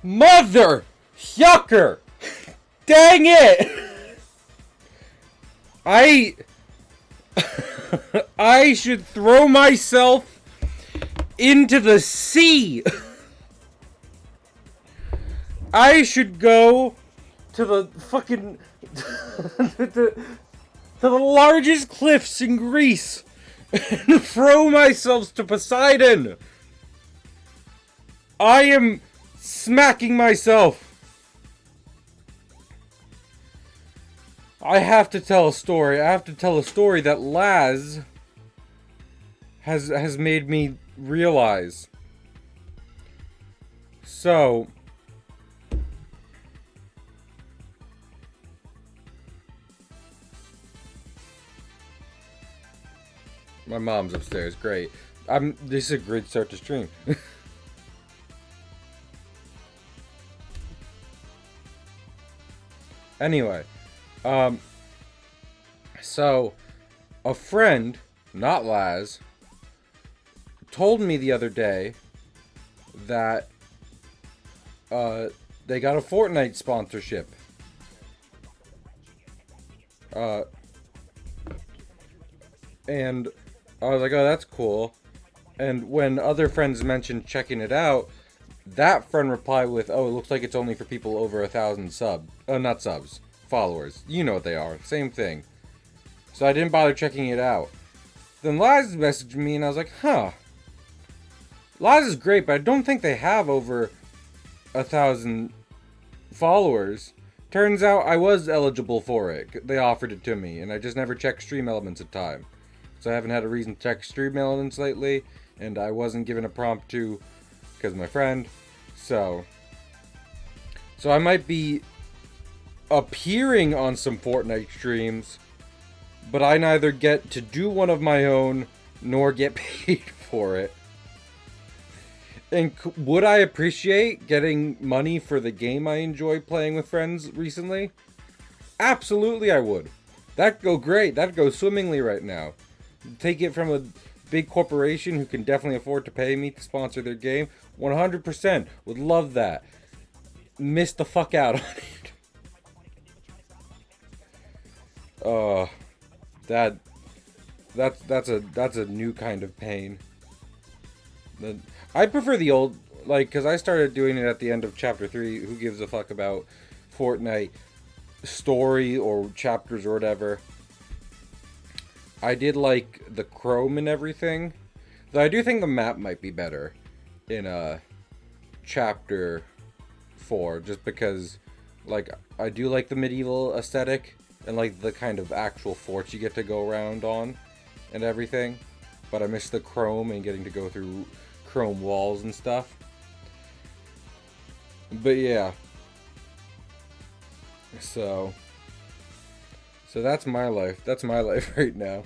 Mother yucker! Dang it! I I should throw myself into the sea. I should go to the fucking to the largest cliffs in Greece and throw myself to Poseidon. I am smacking myself. I have to tell a story. I have to tell a story that Laz has made me realize. So, my mom's upstairs. Great. This is a great start to stream. Anyway, so a friend, not Laz, told me the other day that they got a Fortnite sponsorship. And I was like, oh, that's cool. And when other friends mentioned checking it out, that friend replied with, oh, it looks like it's only for people over 1,000 not subs, followers. You know what they are. Same thing. So I didn't bother checking it out. Then Laz messaged me and I was like, huh. Laz is great, but I don't think they have over 1,000 followers. Turns out I was eligible for it. They offered it to me, and I just never checked stream elements at time. So I haven't had a reason to check stream elements lately, and I wasn't given a prompt to because of my friend. So I might be appearing on some Fortnite streams, but I neither get to do one of my own nor get paid for it. And would I appreciate getting money for the game I enjoy playing with friends recently? Absolutely I would. That'd go great. That'd go swimmingly right now. Take it from a big corporation who can definitely afford to pay me to sponsor their game. 100% would love that. Miss the fuck out on it. That's a new kind of pain. I prefer the old, like, because I started doing it at the end of chapter 3. Who gives a fuck about Fortnite story or chapters or whatever. I did like the chrome and everything. Though I do think the map might be better in chapter 4, just because, like, I do like the medieval aesthetic and like the kind of actual forts you get to go around on and everything. But I miss the chrome and getting to go through chrome walls and stuff. But yeah. So that's my life. That's my life right now.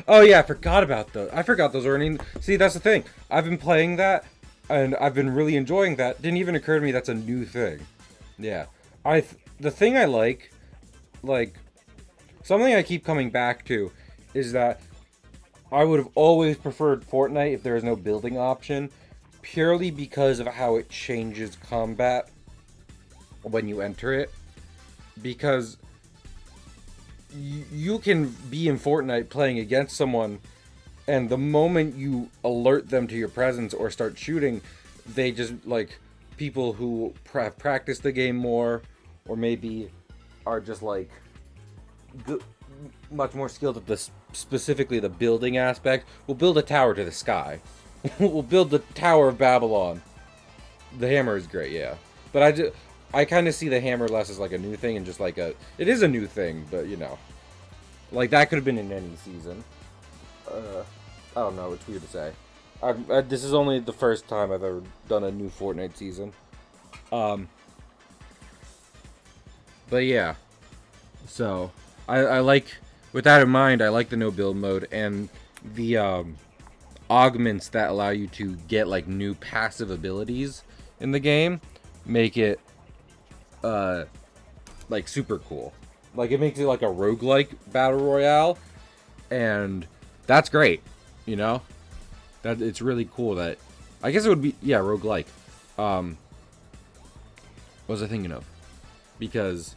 Oh yeah, I forgot about those. I forgot those earnings. See, that's the thing. I've been playing that, and I've been really enjoying that. Didn't even occur to me that's a new thing. Yeah. The thing I like, something I keep coming back to, is that I would have always preferred Fortnite if there was no building option, purely because of how it changes combat when you enter it. Because you can be in Fortnite playing against someone, and the moment you alert them to your presence or start shooting, they just, like, people who have practiced the game more, or maybe are just, like, much more skilled at this, specifically the building aspect, will build a tower to the sky. We'll build the Tower of Babylon. The hammer is great, yeah. But I kind of see the hammer less as like a new thing and just like it is a new thing, but you know, like that could have been in any season. I don't know, it's weird to say. This is only the first time I've ever done a new Fortnite season. But yeah, so I like, with that in mind, I like the no build mode and the augments that allow you to get like new passive abilities in the game make it like super cool. Like it makes it like a roguelike battle royale, and that's great, you know? That it's really cool that I guess it would be, yeah, roguelike. What was I thinking of? Because,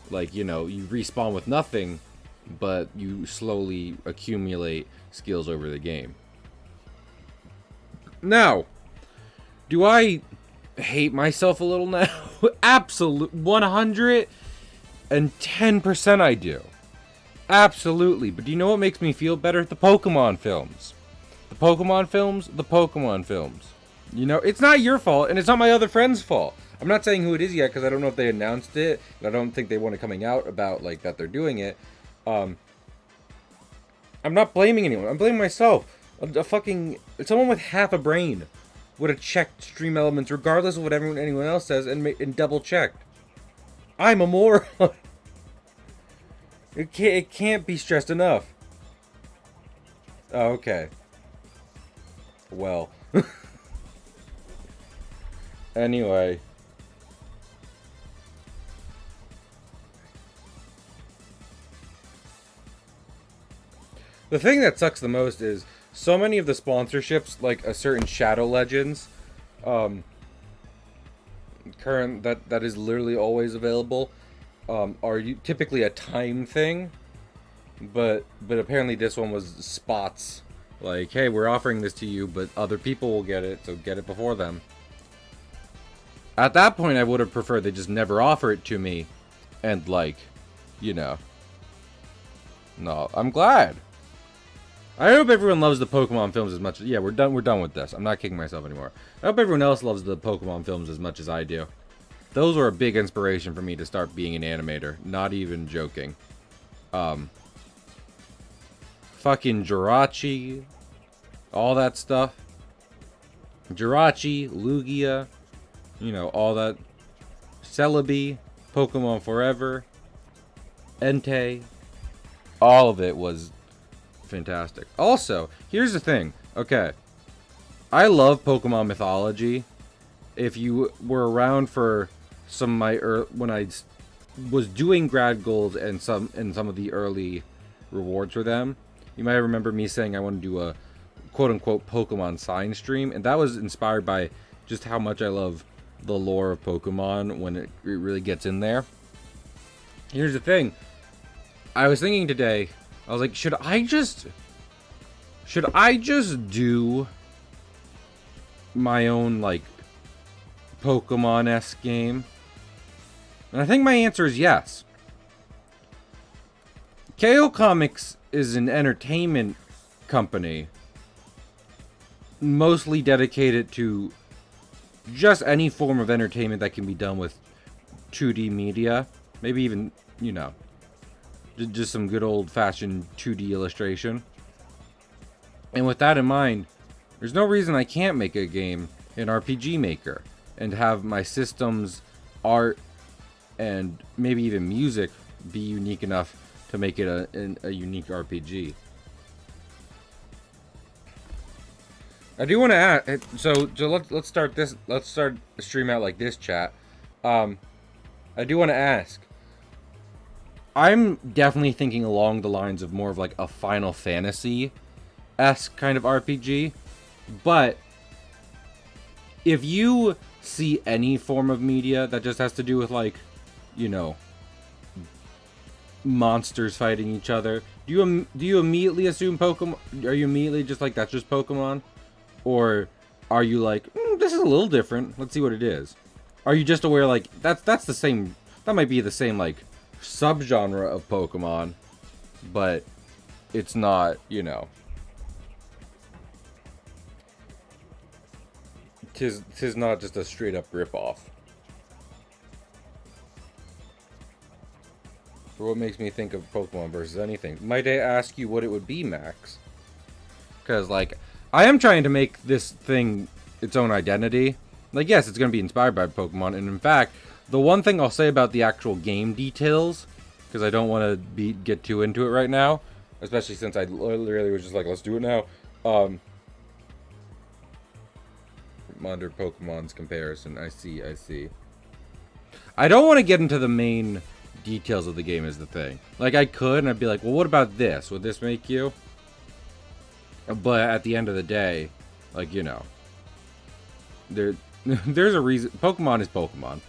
like, you know, you respawn with nothing, but you slowly accumulate skills over the game. Now, do I hate myself a little now? Absolute 110% I do. Absolutely. But do you know what makes me feel better? The Pokemon films. The Pokemon films? The Pokemon films. You know, it's not your fault, and it's not my other friend's fault. I'm not saying who it is yet, because I don't know if they announced it. I don't think they want it coming out about, like, that they're doing it. I'm not blaming anyone. I'm blaming myself. Someone with half a brain would have checked stream elements, regardless of what anyone else says, and double-checked. I'm a moron. It can't be stressed enough. Oh, okay. Well. Anyway. The thing that sucks the most is so many of the sponsorships, like a certain Shadow Legends, current that is literally always available, are typically a time thing, but apparently this one was spots. Like, hey, we're offering this to you, but other people will get it, so get it before them. At that point, I would have preferred they just never offer it to me, and, like, you know. No, I'm glad. I hope everyone loves the Pokemon films as much as... Yeah, we're done with this. I'm not kicking myself anymore. I hope everyone else loves the Pokemon films as much as I do. Those were a big inspiration for me to start being an animator. Not even joking. Fucking Jirachi. All that stuff. Jirachi, Lugia. You know, all that. Celebi. Pokemon Forever. Entei. All of it was fantastic. Also, here's the thing. Okay. I love Pokemon mythology. If you were around for some of my when I was doing grad goals and some of the early rewards for them, you might remember me saying I want to do a quote-unquote Pokemon sign stream, and that was inspired by just how much I love the lore of Pokemon when it really gets in there. Here's the thing. I was thinking today, I was like, should I just do my own, like, Pokemon-esque game? And I think my answer is yes. KO Comics is an entertainment company mostly dedicated to just any form of entertainment that can be done with 2D media. Maybe even, you know, just some good old-fashioned 2D illustration. And with that in mind, there's no reason I can't make a game in RPG Maker and have my systems, art, and maybe even music be unique enough to make it a unique RPG. I do want to add, so let's start this. Let's start the stream out like this, chat. I do want to ask. I'm definitely thinking along the lines of more of like a Final Fantasy-esque kind of RPG. But if you see any form of media that just has to do with, like, you know, monsters fighting each other, do you immediately assume Pokemon? Are you immediately just like, that's just Pokemon? Or are you like, this is a little different, let's see what it is? Are you just aware, like, that's the same, that might be the same, like, subgenre of Pokemon, but it's not, you know, tis not just a straight up ripoff. For what makes me think of Pokemon versus anything? Might I ask you what it would be, Max? Because, like, I am trying to make this thing its own identity. Like, yes, it's going to be inspired by Pokemon, and in fact, the one thing I'll say about the actual game details, because I don't want to get too into it right now, especially since I literally was just like, let's do it now. Under Pokemon's comparison, I see. I don't want to get into the main details of the game is the thing. Like, I could, and I'd be like, well, what about this? Would this make you? But at the end of the day, like, you know, There's a reason. Pokemon is Pokemon.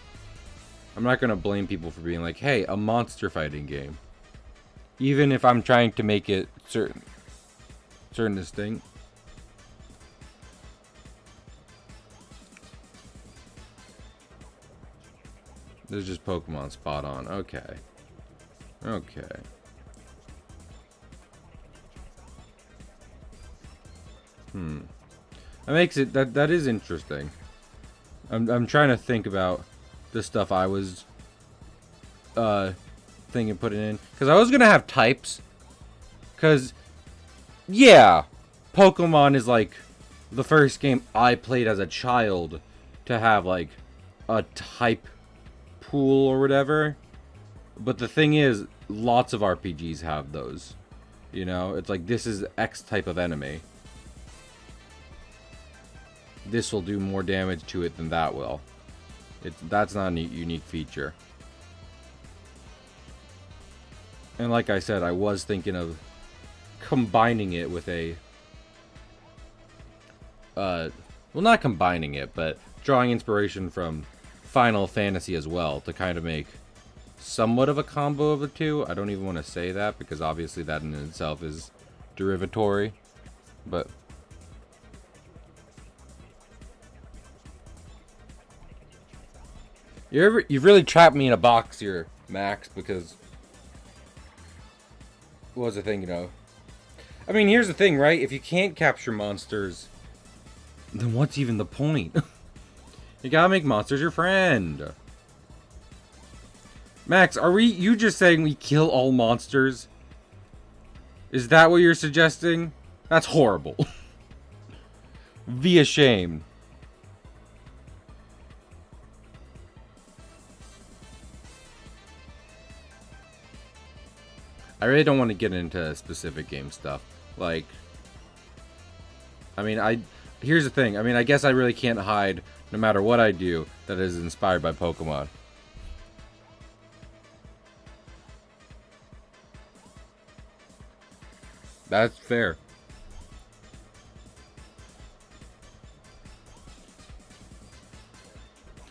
I'm not gonna blame people for being like, hey, a monster fighting game. Even if I'm trying to make it certain distinct. There's just Pokemon spot on. Okay. Okay. That makes it that is interesting. I'm trying to think about the stuff I was thinking putting in, because I was gonna have types, because yeah, Pokemon is like the first game I played as a child to have like a type pool or whatever. But the thing is, lots of RPGs have those. You know, it's like, this is X type of enemy. This will do more damage to it than that will. That's not a unique feature. And like I said, I was thinking of combining it with a... well, not combining it, but drawing inspiration from Final Fantasy as well to kind of make somewhat of a combo of the two. I don't even want to say that, because obviously that in itself is derivatory. But... You've really trapped me in a box here, Max, because... What was I thinking of? I mean, here's the thing, right? If you can't capture monsters, then what's even the point? You gotta make monsters your friend. Max, are you just saying we kill all monsters? Is that what you're suggesting? That's horrible. Be ashamed. I really don't want to get into specific game stuff. Like, I mean, here's the thing. I mean, I guess I really can't hide, no matter what I do, that is inspired by Pokemon. That's fair.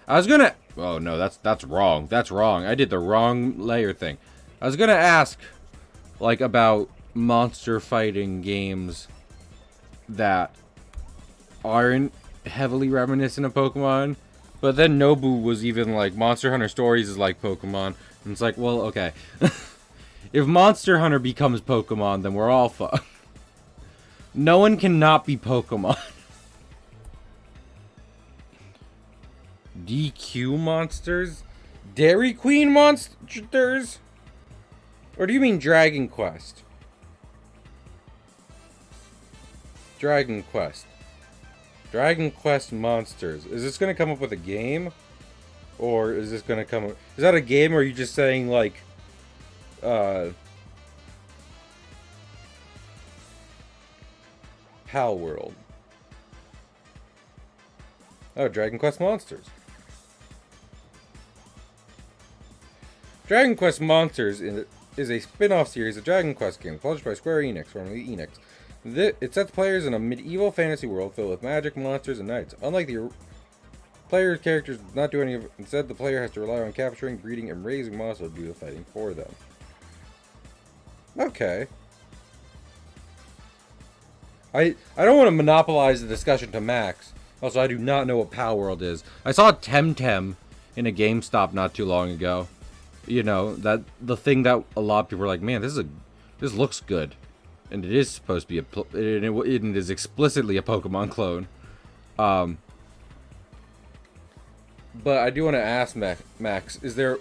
I was gonna... Oh, no, that's wrong. That's wrong. I did the wrong layer thing. I was gonna ask... like, about monster fighting games that aren't heavily reminiscent of Pokemon. But then Nobu was even like, Monster Hunter Stories is like Pokemon. And it's like, well, okay. If Monster Hunter becomes Pokemon, then we're all fucked. No one cannot be Pokemon. DQ monsters? Dairy Queen monsters? Or do you mean Dragon Quest? Dragon Quest. Dragon Quest monsters. Is this going to come up with a game? Or is this going to come... Is that a game, or are you just saying, like... Pal World. Oh, Dragon Quest Monsters. Dragon Quest Monsters is a spin-off series of Dragon Quest games published by Square Enix, formerly Enix. It sets players in a medieval fantasy world filled with magic, monsters, and knights. Unlike the player's characters do not do any of it. Instead, the player has to rely on capturing, breeding, and raising monsters to do the fighting for them. Okay. I don't want to monopolize the discussion to Max. Also, I do not know what Pal World is. I saw Temtem in a GameStop not too long ago. You know, that the thing that a lot of people were like, man, this looks good. And it is supposed to be it is explicitly a Pokemon clone. But I do want to ask Max, is there...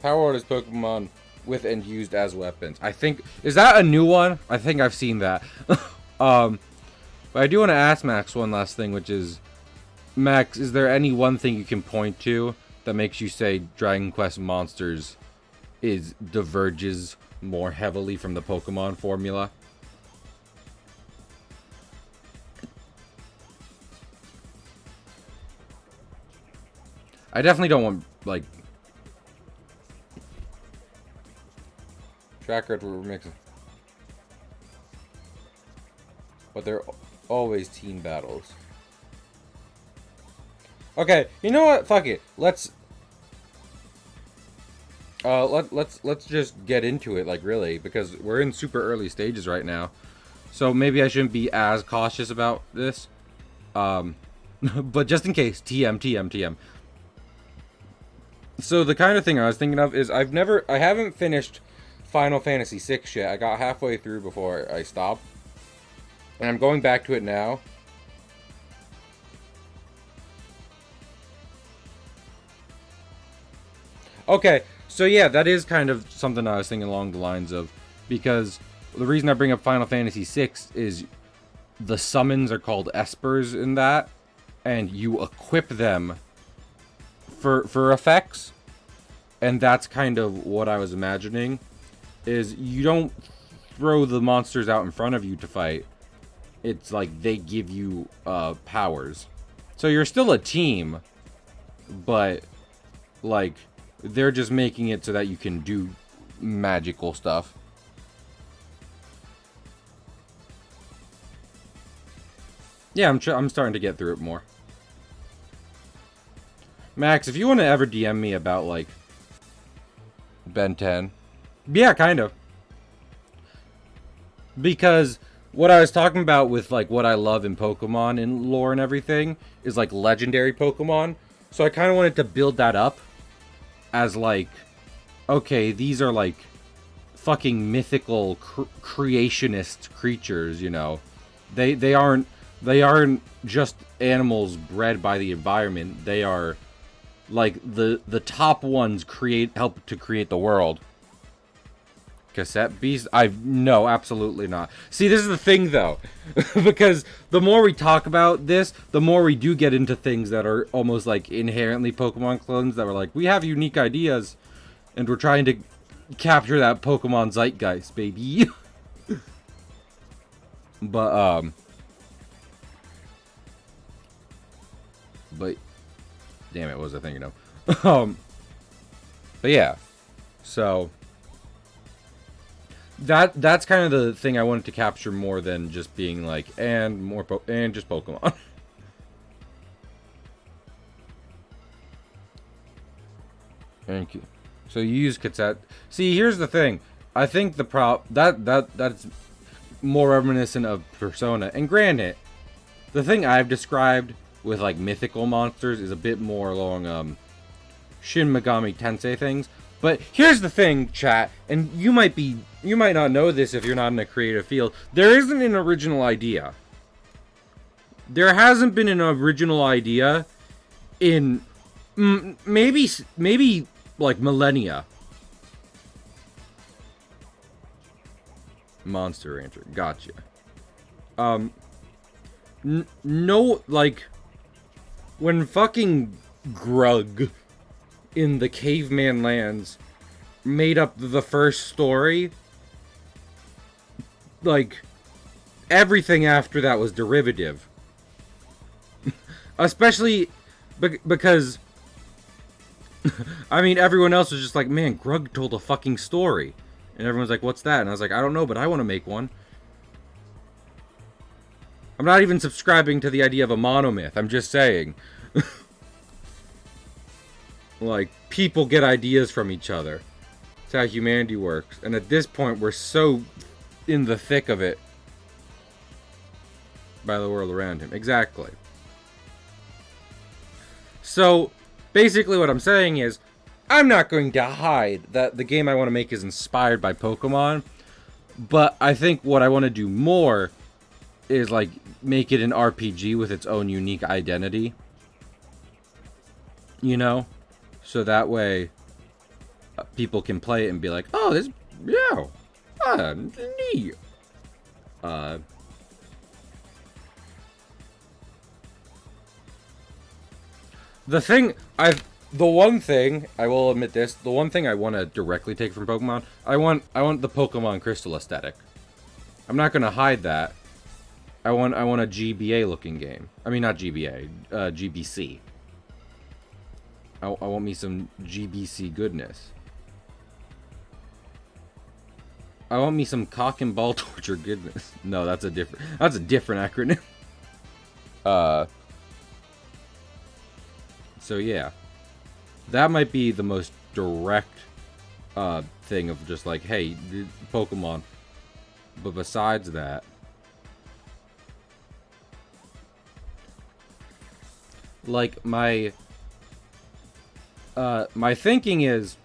Pal World is Pokemon with and used as weapons. I think... Is that a new one? I think I've seen that. But I do want to ask Max one last thing, which is... Max, is there any one thing you can point to that makes you say Dragon Quest Monsters diverges more heavily from the Pokemon formula? I definitely don't want, like... Track record we're mixing. But they're always team battles. Okay, you know what? Fuck it. Let's just get into it, like, really, because we're in super early stages right now. So maybe I shouldn't be as cautious about this. But just in case, TM. So the kind of thing I was thinking of is I haven't finished Final Fantasy VI yet. I got halfway through before I stopped. And I'm going back to it now. Okay, so yeah, that is kind of something I was thinking along the lines of, because the reason I bring up Final Fantasy VI is the summons are called espers in that, and you equip them for effects, and that's kind of what I was imagining, is you don't throw the monsters out in front of you to fight. It's like they give you powers. So you're still a team, but like they're just making it so that you can do magical stuff. Yeah, I'm starting to get through it more. Max, if you want to ever DM me about like Ben 10, yeah, kind of. Because what I was talking about with like what I love in Pokemon and lore and everything is like legendary Pokemon. So I kind of wanted to build that up as like, okay, these are like fucking mythical creationist creatures, you know. They aren't just animals bred by the environment. They are like the top ones help to create the world. Cassette beast? No, absolutely not. See, this is the thing though, because the more we talk about this, the more we do get into things that are almost like inherently Pokemon clones that were like, we have unique ideas, and we're trying to capture that Pokemon zeitgeist, baby. But damn it, what was I thinking of? But yeah, so that's kind of the thing I wanted to capture more than just being like, and just Pokemon. Thank you. So you use cassette. See, here's the thing. I think the that's more reminiscent of Persona. And granted, the thing I've described with like mythical monsters is a bit more along Shin Megami Tensei things. But here's the thing, chat, and you might not know this if you're not in a creative field. There isn't an original idea. There hasn't been an original idea in maybe like millennia. Monster Rancher, gotcha. No, like when fucking Grug in the caveman lands made up the first story, like everything after that was derivative. Especially because I mean, everyone else was just like, man, Grug told a fucking story, and everyone's like, what's that? And I was like, I don't know, but I want to make one. I'm not even subscribing to the idea of a monomyth. I'm just saying. Like, people get ideas from each other. That's how humanity works. And at this point, we're so in the thick of it by the world around him. Exactly. So, basically what I'm saying is, I'm not going to hide that the game I want to make is inspired by Pokemon. But I think what I want to do more is, like, make it an RPG with its own unique identity. You know? So that way, people can play it and be like, oh, this, yeah, neat. The one thing, I will admit this, the one thing I want to directly take from Pokemon, I want the Pokemon Crystal aesthetic. I'm not going to hide that. I want a GBA looking game. I mean, not GBA, GBC. I want me some GBC goodness. I want me some cock and ball torture goodness. No, that's a different acronym. So yeah, that might be the most direct thing of just like, hey, Pokemon. But besides that, like my thinking is,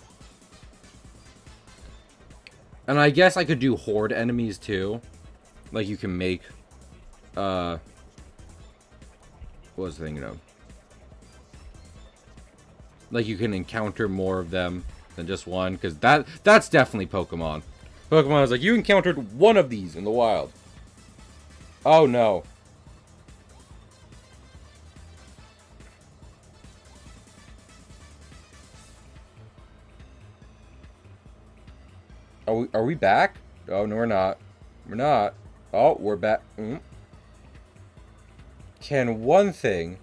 and I guess I could do horde enemies too. Like you can make what was the thinking of? Like you can encounter more of them than just one, because that's definitely Pokemon. Pokemon is like, you encountered one of these in the wild. Oh no. Are we back? Oh no, we're not. We're not. Oh, we're back. Can one thing?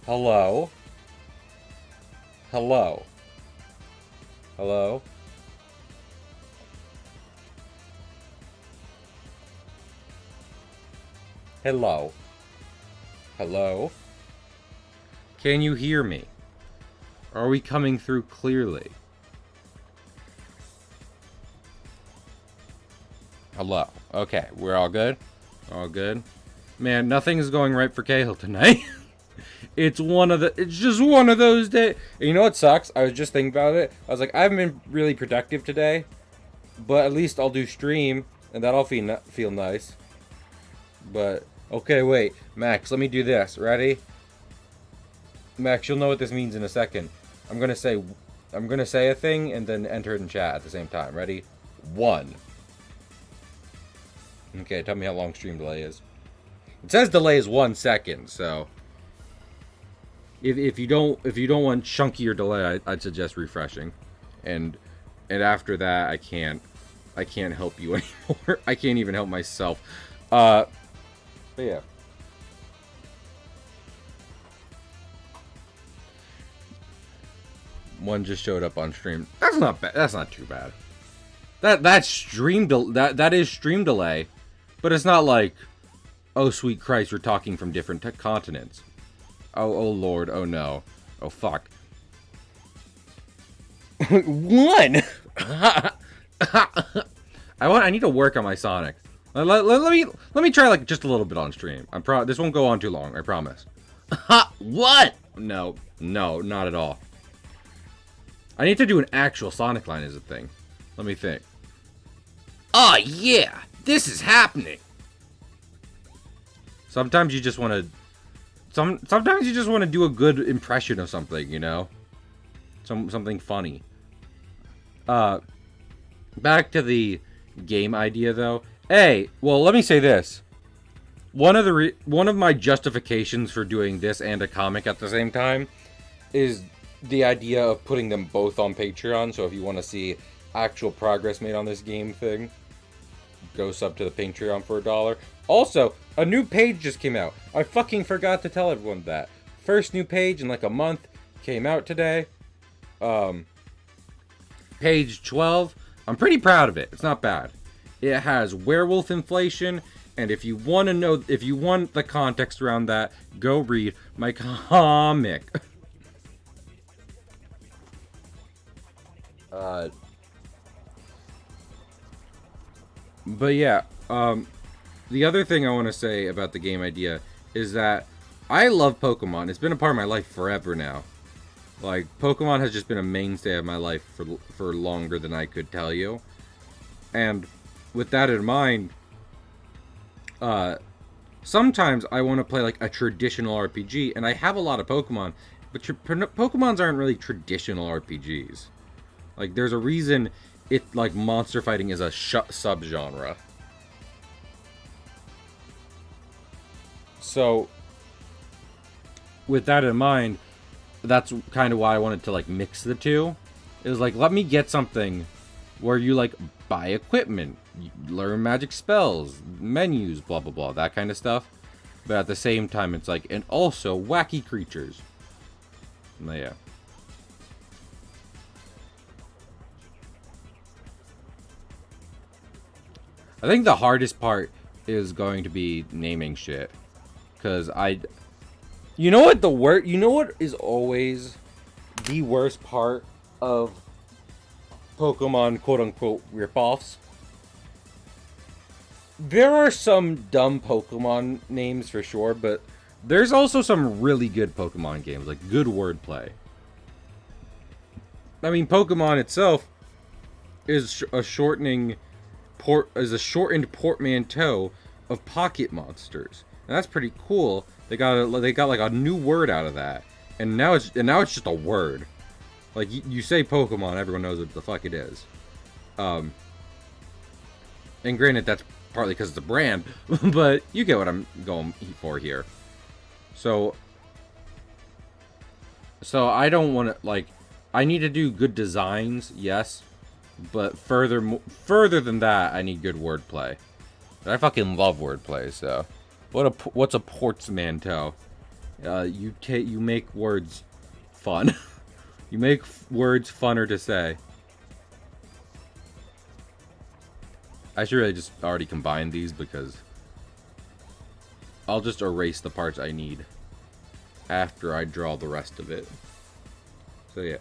Hello? Hello? Hello? Hello? Hello? Can you hear me? Are we coming through clearly? Hello. Okay, we're all good? All good? Man, nothing's going right for Cahill tonight. It's just one of those days. You know what sucks? I was just thinking about it. I was like, I haven't been really productive today, but at least I'll do stream, and that'll feel nice. But, okay, wait. Max, let me do this. Ready? Max, you'll know what this means in a second. I'm gonna say a thing, and then enter it in chat at the same time. Ready? 1. Okay, tell me how long stream delay is. It says delay is 1 second, so if you don't want chunkier delay, I'd suggest refreshing, and after that I can't help you anymore. I can't even help myself. But yeah. One just showed up on stream. That's not bad. That's not too bad. That is stream delay. But it's not like, oh sweet Christ, we're talking from different continents. Oh Lord, oh no. Oh fuck. 1! I need to work on my Sonic. Let me try like just a little bit on stream. This won't go on too long, I promise. What? No, not at all. I need to do an actual Sonic line as a thing. Let me think. Oh yeah! This is happening. Sometimes you just want to. Sometimes you just want to do a good impression of something, you know, something funny. Back to the game idea, though. Hey, well, let me say this. One of my justifications for doing this and a comic at the same time is the idea of putting them both on Patreon. So if you want to see actual progress made on this game thing, go sub to the Patreon for $1. Also, a new page just came out. I fucking forgot to tell everyone that. First new page in like a month came out today. Page 12. I'm pretty proud of it. It's not bad. It has werewolf inflation, and if you want the context around that, go read my comic. But yeah, the other thing I want to say about the game idea is that I love Pokemon. It's been a part of my life forever now. Like, Pokemon has just been a mainstay of my life for longer than I could tell you. And with that in mind, sometimes I want to play like a traditional RPG, and I have a lot of Pokemon, but Pokemons aren't really traditional RPGs. Like, there's a reason like monster fighting is a subgenre. So, with that in mind, that's kind of why I wanted to like mix the two. It was like, let me get something where you like buy equipment, learn magic spells, menus, blah blah blah, that kind of stuff. But at the same time, it's like, and also wacky creatures. Yeah. I think the hardest part is going to be naming shit. Because You know what the word? You know what is always the worst part of Pokemon quote-unquote ripoffs? There are some dumb Pokemon names for sure, but there's also some really good Pokemon games, like good wordplay. I mean, Pokemon itself is a shortened portmanteau of Pocket Monsters, and that's pretty cool. They got like a new word out of that, and now it's just a word. Like you say Pokemon, everyone knows what the fuck it is. And granted, that's partly because it's a brand, but you get what I'm going for here. So I don't want to, like, I need to do good designs, yes, but further than that, I need good wordplay. I fucking love wordplay. So, what's a portmanteau? You make words fun. You make words funner to say. I should really just already combine these because I'll just erase the parts I need after I draw the rest of it. So yeah.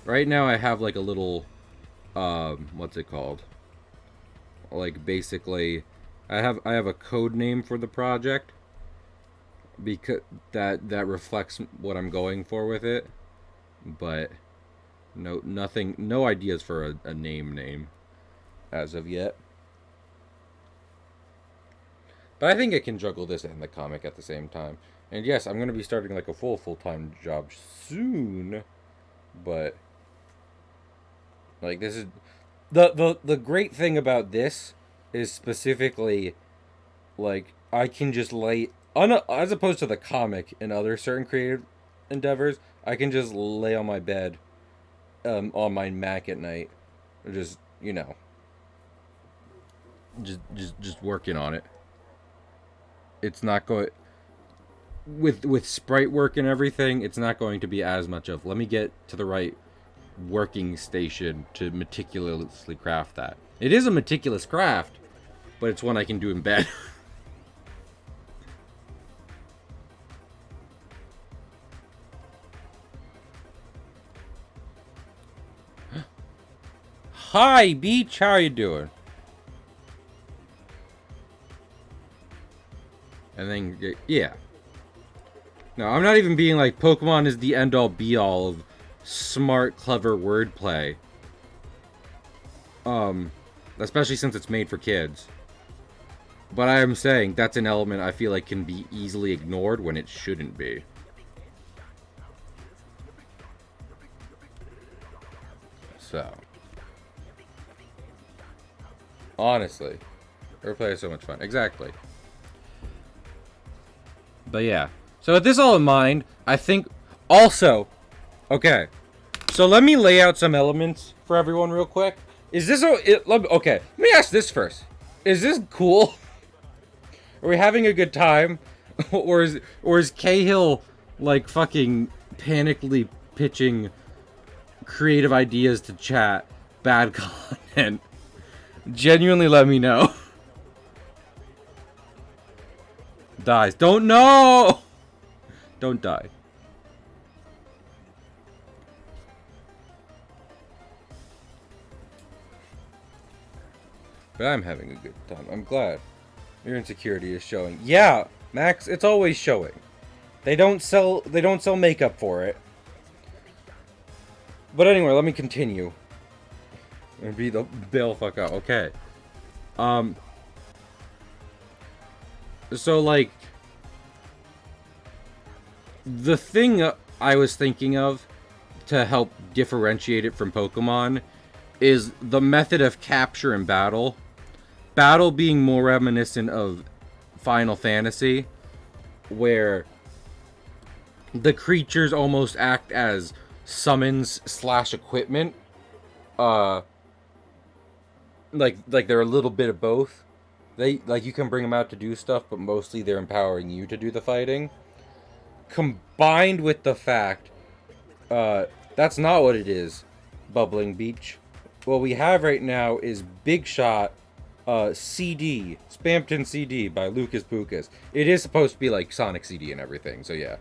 Right now I have like a little, what's it called? Like basically, I have a code name for the project because that reflects what I'm going for with it, but no ideas for a name as of yet. But I think I can juggle this and the comic at the same time. And yes, I'm going to be starting like a full-time job soon, but like this is the great thing about this is specifically like I can just lay as opposed to the comic and other certain creative endeavors, I can just lay on my bed on my Mac at night, or just, you know, just working on it. It's not going with sprite work and everything. It's not going to be as much of let me get to the right working station to meticulously craft that. It is a meticulous craft, but it's one I can do in bed. Hi, Beach. How you doing? And then, yeah. No, I'm not even being like, Pokemon is the end-all, be-all of smart, clever wordplay. Especially since it's made for kids. But I am saying that's an element I feel like can be easily ignored when it shouldn't be. So. Honestly. Wordplay is so much fun. Exactly. But yeah. So with this all in mind, I think also, okay. So let me lay out some elements for everyone real quick. Is this okay? Let me ask this first. Is this cool? Are we having a good time, or is Cahill like fucking panically pitching creative ideas to chat bad content? Genuinely, let me know. Dies. Don't know. Don't die. But I'm having a good time. I'm glad. Your insecurity is showing. Yeah, Max, it's always showing. They don't sell makeup for it. But anyway, let me continue. And be the bail fuck out. Okay. So like the thing I was thinking of to help differentiate it from Pokemon is the method of capture and battle. Battle being more reminiscent of Final Fantasy, where the creatures almost act as summons / equipment. Like they're a little bit of both. They like you can bring them out to do stuff, but mostly they're empowering you to do the fighting. Combined with the fact, that's not what it is, Bubbling Beach. What we have right now is Big Shot, CD, Spampton CD by Lucas Pukas. It is supposed to be like Sonic CD and everything, so yeah.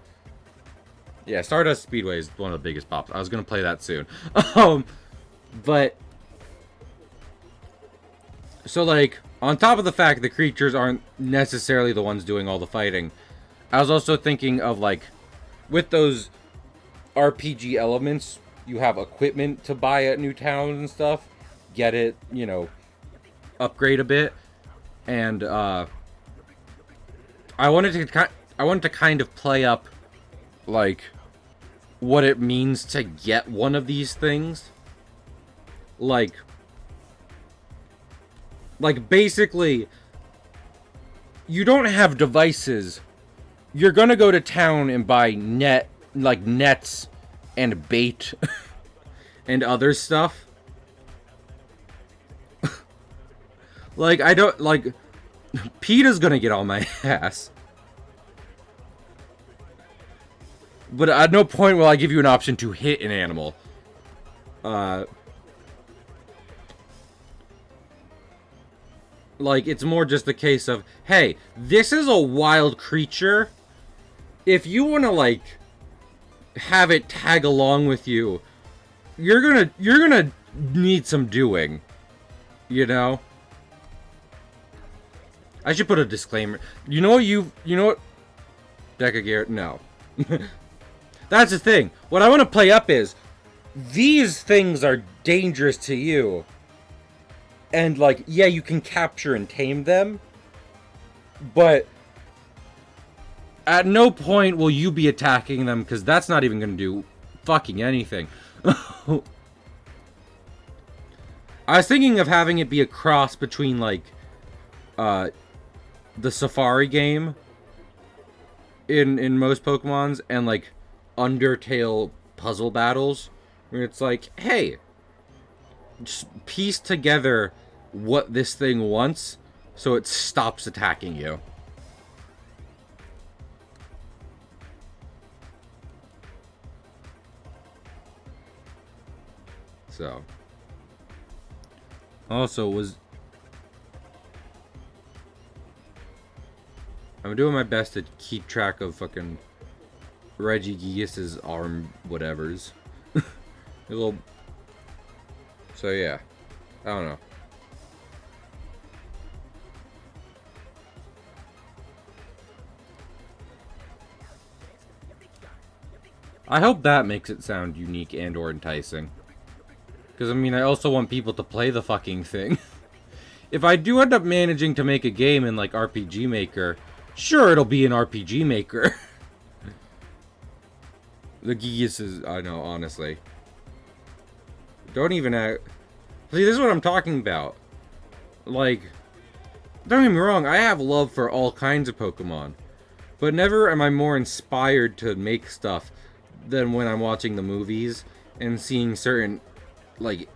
Yeah, Stardust Speedway is one of the biggest pops. I was gonna play that soon. But so like on top of the fact the creatures aren't necessarily the ones doing all the fighting, I was also thinking of like with those RPG elements, you have equipment to buy at new towns and stuff. Get it, upgrade a bit, and I wanted to kind of play up like what it means to get one of these things. Like basically you don't have devices. You're gonna go to town and buy nets and bait and other stuff. Like, I don't, like, PETA's gonna get on my ass. But at no point will I give you an option to hit an animal. Like, it's more just the case of, hey, this is a wild creature. If you want to, like, have it tag along with you, you're gonna need some doing. You know? I should put a disclaimer. You know what? Deca Garrett, no. That's the thing. What I want to play up is, these things are dangerous to you. And, like, yeah, you can capture and tame them. But at no point will you be attacking them, because that's not even going to do fucking anything. I was thinking of having it be a cross between, like, the Safari game in most Pokemons and, like, Undertale puzzle battles, where it's like, hey, just piece together what this thing wants so it stops attacking you. So, also I'm doing my best to keep track of fucking Regigigas's arm whatevers. So yeah, I don't know. I hope that makes it sound unique and or enticing. Because, I mean, I also want people to play the fucking thing. If I do end up managing to make a game in, like, RPG Maker, sure, it'll be an RPG Maker. The Gigas is, I know, honestly. Don't even act... See, this is what I'm talking about. Like, don't get me wrong, I have love for all kinds of Pokemon. But never am I more inspired to make stuff than when I'm watching the movies and seeing certain, like,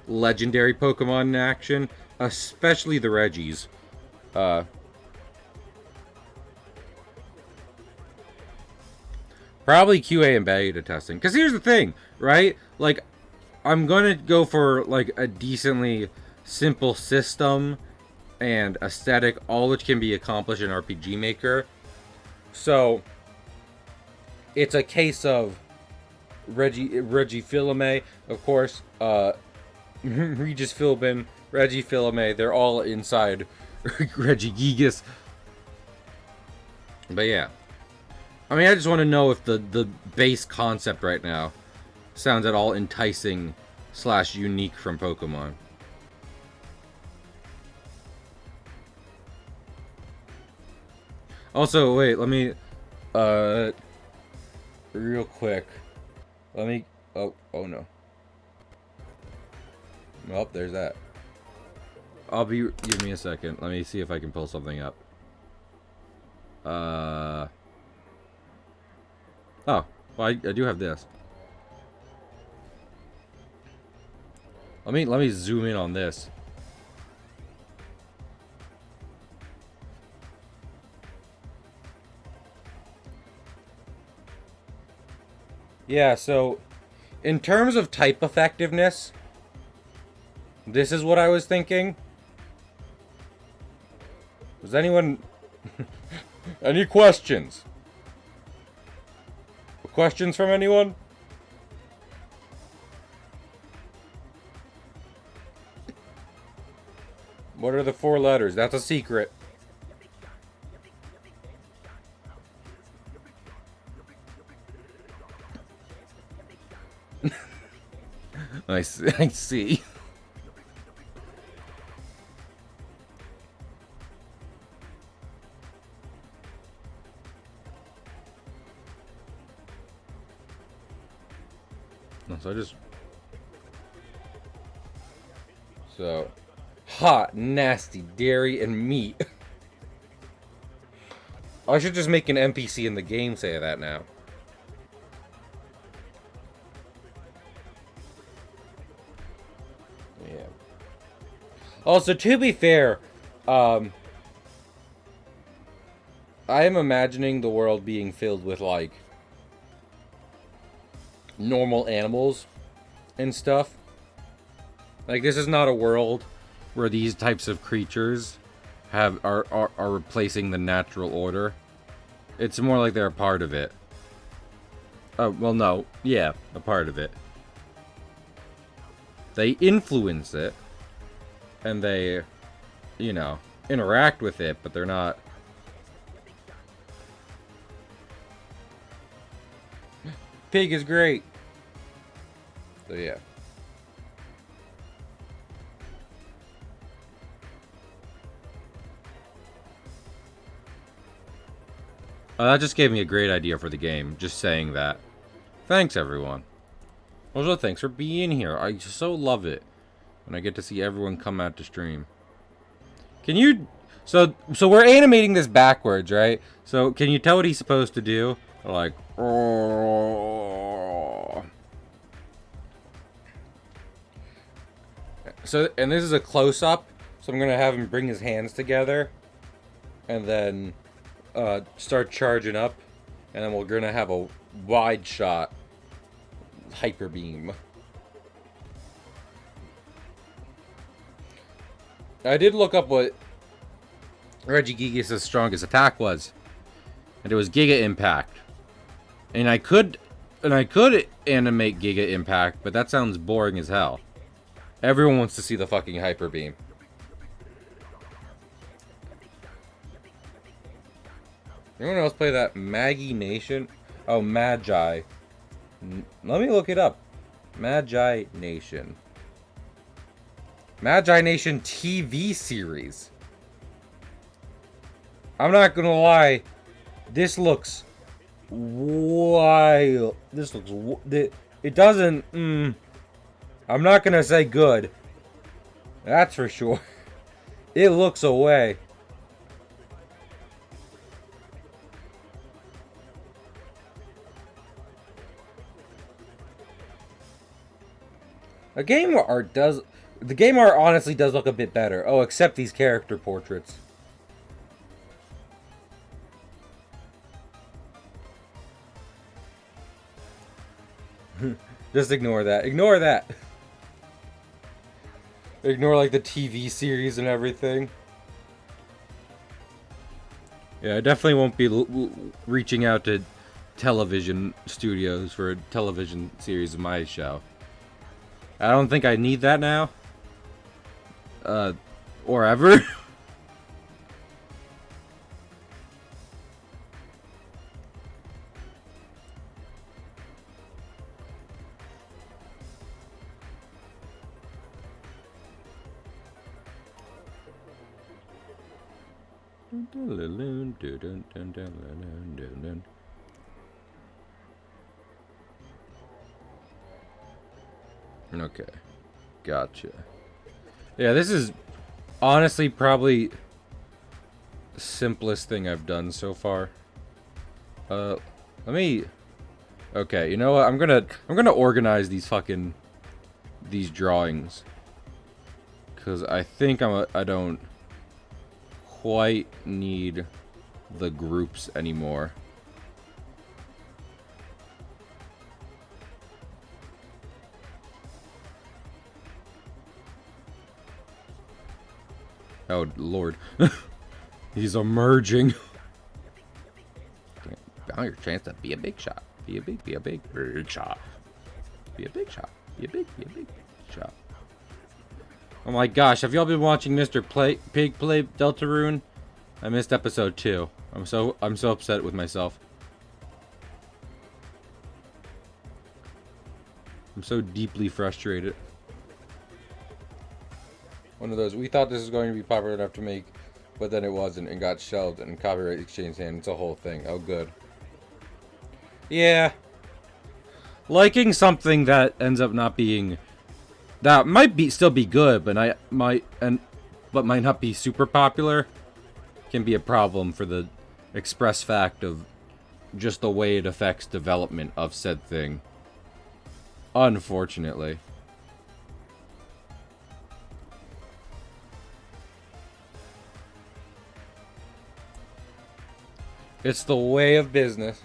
legendary Pokemon in action. Especially the Regis. Probably QA and beta testing. Because here's the thing, right? Like, I'm gonna go for, like, a decently simple system and aesthetic, all which can be accomplished in RPG Maker. So, it's a case of Regifilame, of course, Regis Philbin, Regifilame, they're all inside Regigigas. But yeah. I mean, I just want to know if the base concept right now sounds at all enticing / unique from Pokemon. Also, wait, let me, real quick. Let me, oh no. Oh, there's that. Give me a second. Let me see if I can pull something up. Oh, well, I do have this. Let me zoom in on this. Yeah, so in terms of type effectiveness, this is what I was thinking. Does anyone... Any questions? Questions from anyone? What are the 4 letters? That's a secret. I see. So, hot, nasty, dairy, and meat. I should just make an NPC in the game say that now. Yeah. Also, to be fair, I am imagining the world being filled with, like, normal animals and stuff. Like, this is not a world where these types of creatures are replacing the natural order. It's more like they're a part of it. Oh, well, no. Yeah, a part of it. They influence it, and they, you know, interact with it, but they're not... Pig is great! So, yeah. That just gave me a great idea for the game, just saying that. Thanks, everyone. Also, thanks for being here. I so love it when I get to see everyone come out to stream. Can you... So we're animating this backwards, right? So, can you tell what he's supposed to do? Like... So, and this is a close-up, so I'm gonna have him bring his hands together. And then... start charging up, and then we're gonna have a wide shot hyper beam. I did look up what Regigigas' strongest attack was, and it was Giga Impact. And I could animate Giga Impact, but that sounds boring as hell. Everyone wants to see the fucking hyper beam. Anyone else play that Maggie Nation? Oh, Magi. Let me look it up. Magi Nation. Magi Nation TV series. I'm not gonna lie. This looks wild. This looks... It doesn't... I'm not gonna say good. That's for sure. It looks away. The game art honestly does look a bit better. Oh, except these character portraits. Just ignore that. Ignore that. Ignore, like, the TV series and everything. Yeah, I definitely won't be reaching out to television studios for a television series of my show. I don't think I need that now. Or ever. Okay. Gotcha. Yeah, this is honestly probably the simplest thing I've done so far. Let me... Okay, you know what? I'm gonna organize these drawings. Cause I think I don't quite need the groups anymore. Oh, Lord. He's emerging. Found your chance to be a big shot. Be a big shot. Be a big shot. Be a big shot. Oh my gosh, have y'all been watching Mr. Pig play Deltarune? I missed episode 2. I'm so upset with myself. I'm so deeply frustrated. One of those, we thought this was going to be popular enough to make, but then it wasn't and got shelved and copyright exchange and it's a whole thing. Oh good. Yeah. Liking something that ends up not being, that might still be good, but might not be super popular, can be a problem for the express fact of just the way it affects development of said thing. Unfortunately. It's the way of business.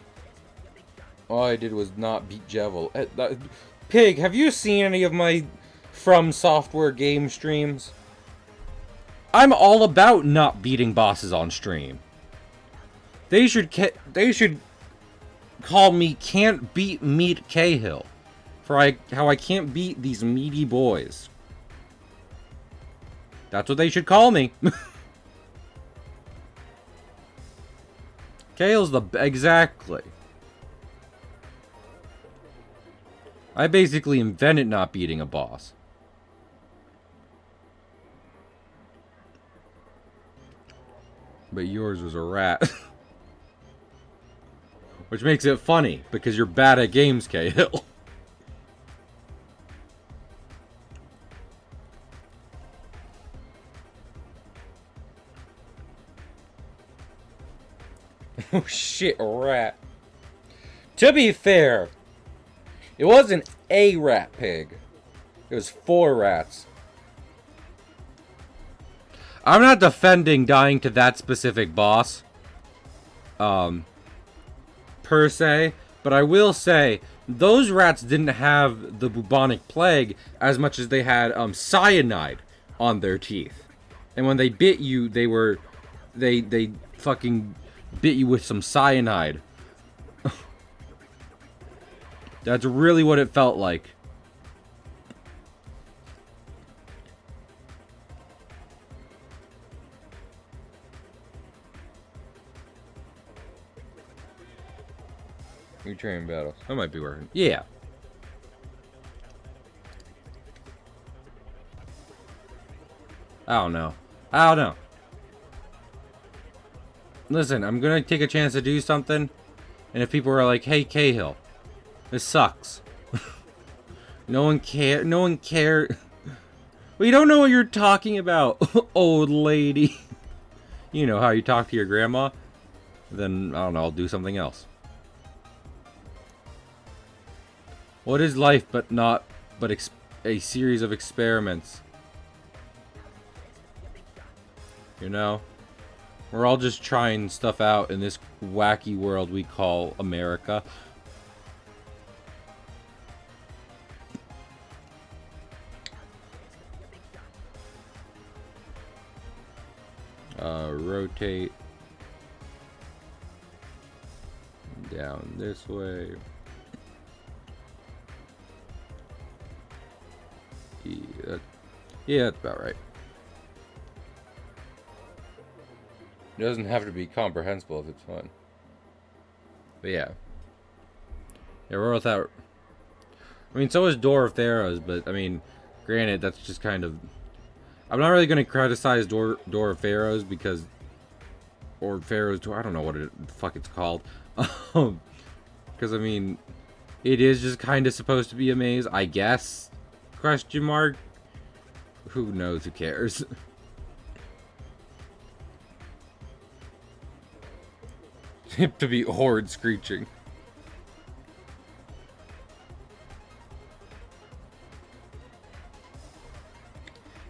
All I did was not beat Jevil. Pig, have you seen any of my From Software game streams? I'm all about not beating bosses on stream. They should call me Can't Beat Meat Cahill for how I can't beat these meaty boys. That's what they should call me. Cahill's exactly. I basically invented not beating a boss. But yours was a rat. Which makes it funny, because you're bad at games, Cahill. Oh shit, a rat. To be fair, it wasn't a rat pig. It was 4 rats. I'm not defending dying to that specific boss. Per se. But I will say, those rats didn't have the bubonic plague as much as they had cyanide on their teeth. And when they bit you, they fucking bit you with some cyanide. That's really what it felt like. You train battles. That might be working. Yeah. I don't know. Listen, I'm gonna take a chance to do something, and if people are like, "Hey, Cahill, this sucks," no one cares. Well, you don't know what you're talking about, old lady. You know how you talk to your grandma. Then I don't know. I'll do something else. What is life but a series of experiments? You know? We're all just trying stuff out in this wacky world we call America. Rotate down this way. Yeah, that's about right. It doesn't have to be comprehensible if it's fun. But yeah. Yeah, we're without... I mean, so is Door of Pharaohs, but, I mean, granted, that's just kind of... I'm not really going to criticize Door of Pharaohs because... Or Pharaoh's Door, I don't know what the fuck it's called. Because, I mean, it is just kind of supposed to be a maze, I guess? Question mark? Who knows? Who cares? Hip to be horde screeching.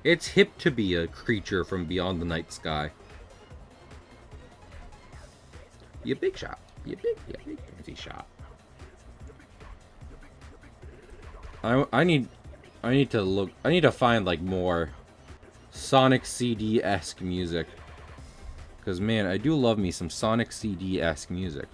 It's hip to be a creature from beyond the night sky. You big shot. You big fancy shot. I need to find like more Sonic CD-esque music. Because, man, I do love me some Sonic CD-esque music.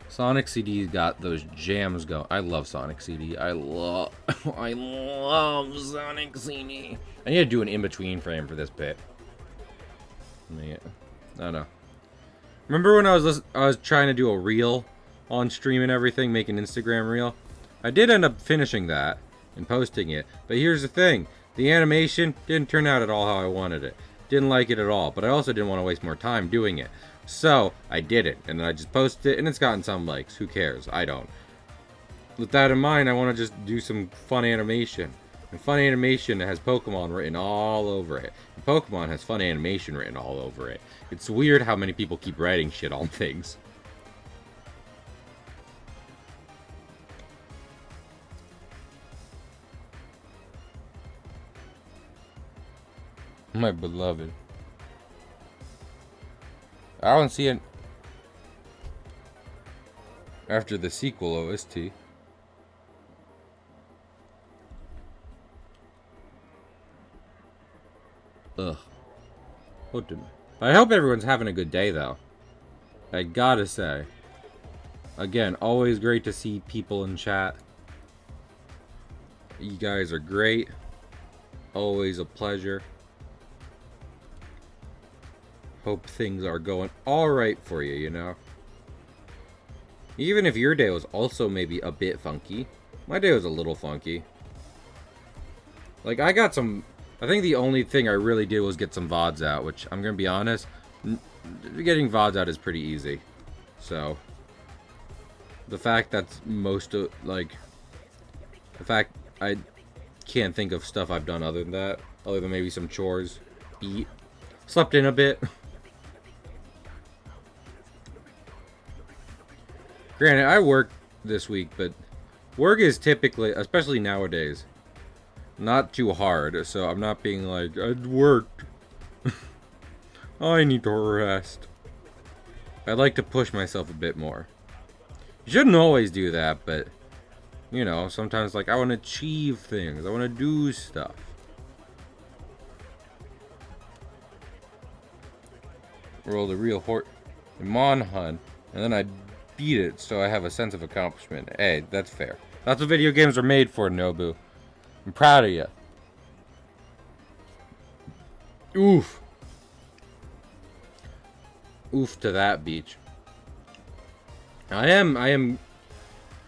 Sonic CD got those jams going. I love Sonic CD. I love Sonic CD. I need to do an in-between frame for this bit. I don't know. Remember when I was trying to do a reel on stream and everything, make an Instagram reel? I did end up finishing that and posting it, but here's the thing. The animation didn't turn out at all how I wanted it. Didn't like it at all, but I also didn't want to waste more time doing it. So, I did it, and then I just posted it, and it's gotten some likes. Who cares? I don't. With that in mind, I want to just do some fun animation. And fun animation has Pokemon written all over it. And Pokemon has fun animation written all over it. It's weird how many people keep writing shit on things. My beloved. I don't see it after the sequel OST. Ugh. I hope everyone's having a good day, though. I gotta say. Again, always great to see people in chat. You guys are great. Always a pleasure. Hope things are going alright for you, you know? Even if your day was also maybe a bit funky. My day was a little funky. Like, I got some... I think the only thing I really did was get some VODs out, which, I'm gonna be honest, getting VODs out is pretty easy. So, the fact that's most of, like... The fact I can't think of stuff I've done other than that. Other than maybe some chores. Eat. Slept in a bit. Granted, I work this week, but work is typically, especially nowadays, not too hard. So I'm not being like, I worked. I need to rest. I'd like to push myself a bit more. You shouldn't always do that, but, you know, sometimes, like, I want to achieve things. I want to do stuff. Rolled a real Monhunt, and then I beat it, so I have a sense of accomplishment. Hey, that's fair. That's what video games are made for, Nobu. I'm proud of you. Oof. Oof to that, beach. I am,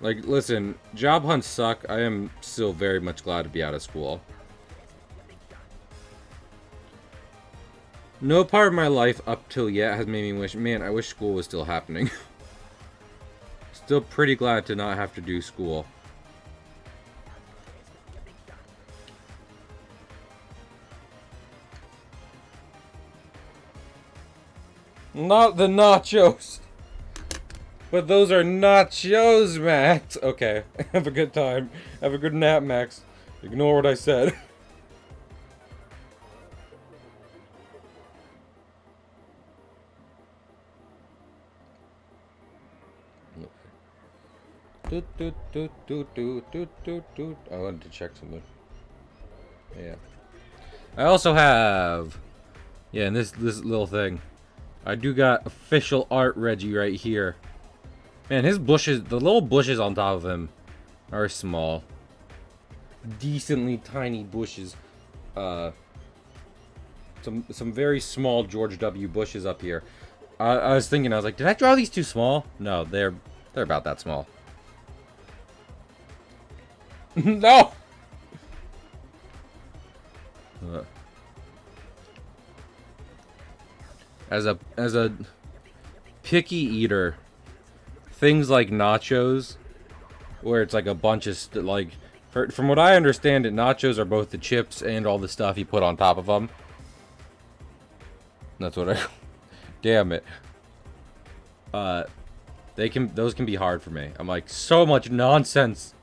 like, listen, job hunts suck. I am still very much glad to be out of school. No part of my life up till yet has made me wish, man, I wish school was still happening. Still pretty glad to not have to do school. Not the nachos. But those are nachos, Max. Okay, have a good time. Have a good nap, Max. Ignore what I said. I wanted to check something. Yeah. I also have... Yeah, and this little thing. I do got official art Reggie right here. Man, his bushes, the little bushes on top of him are small. Decently tiny bushes. Some very small George W. Bushes up here. I was thinking, I was like, did I draw these too small? No, they're about that small. No! As a picky eater, things like nachos, where it's like a bunch of from what I understand, nachos are both the chips and all the stuff you put on top of them. That's what I. Damn it. Those can be hard for me. I'm like, so much nonsense.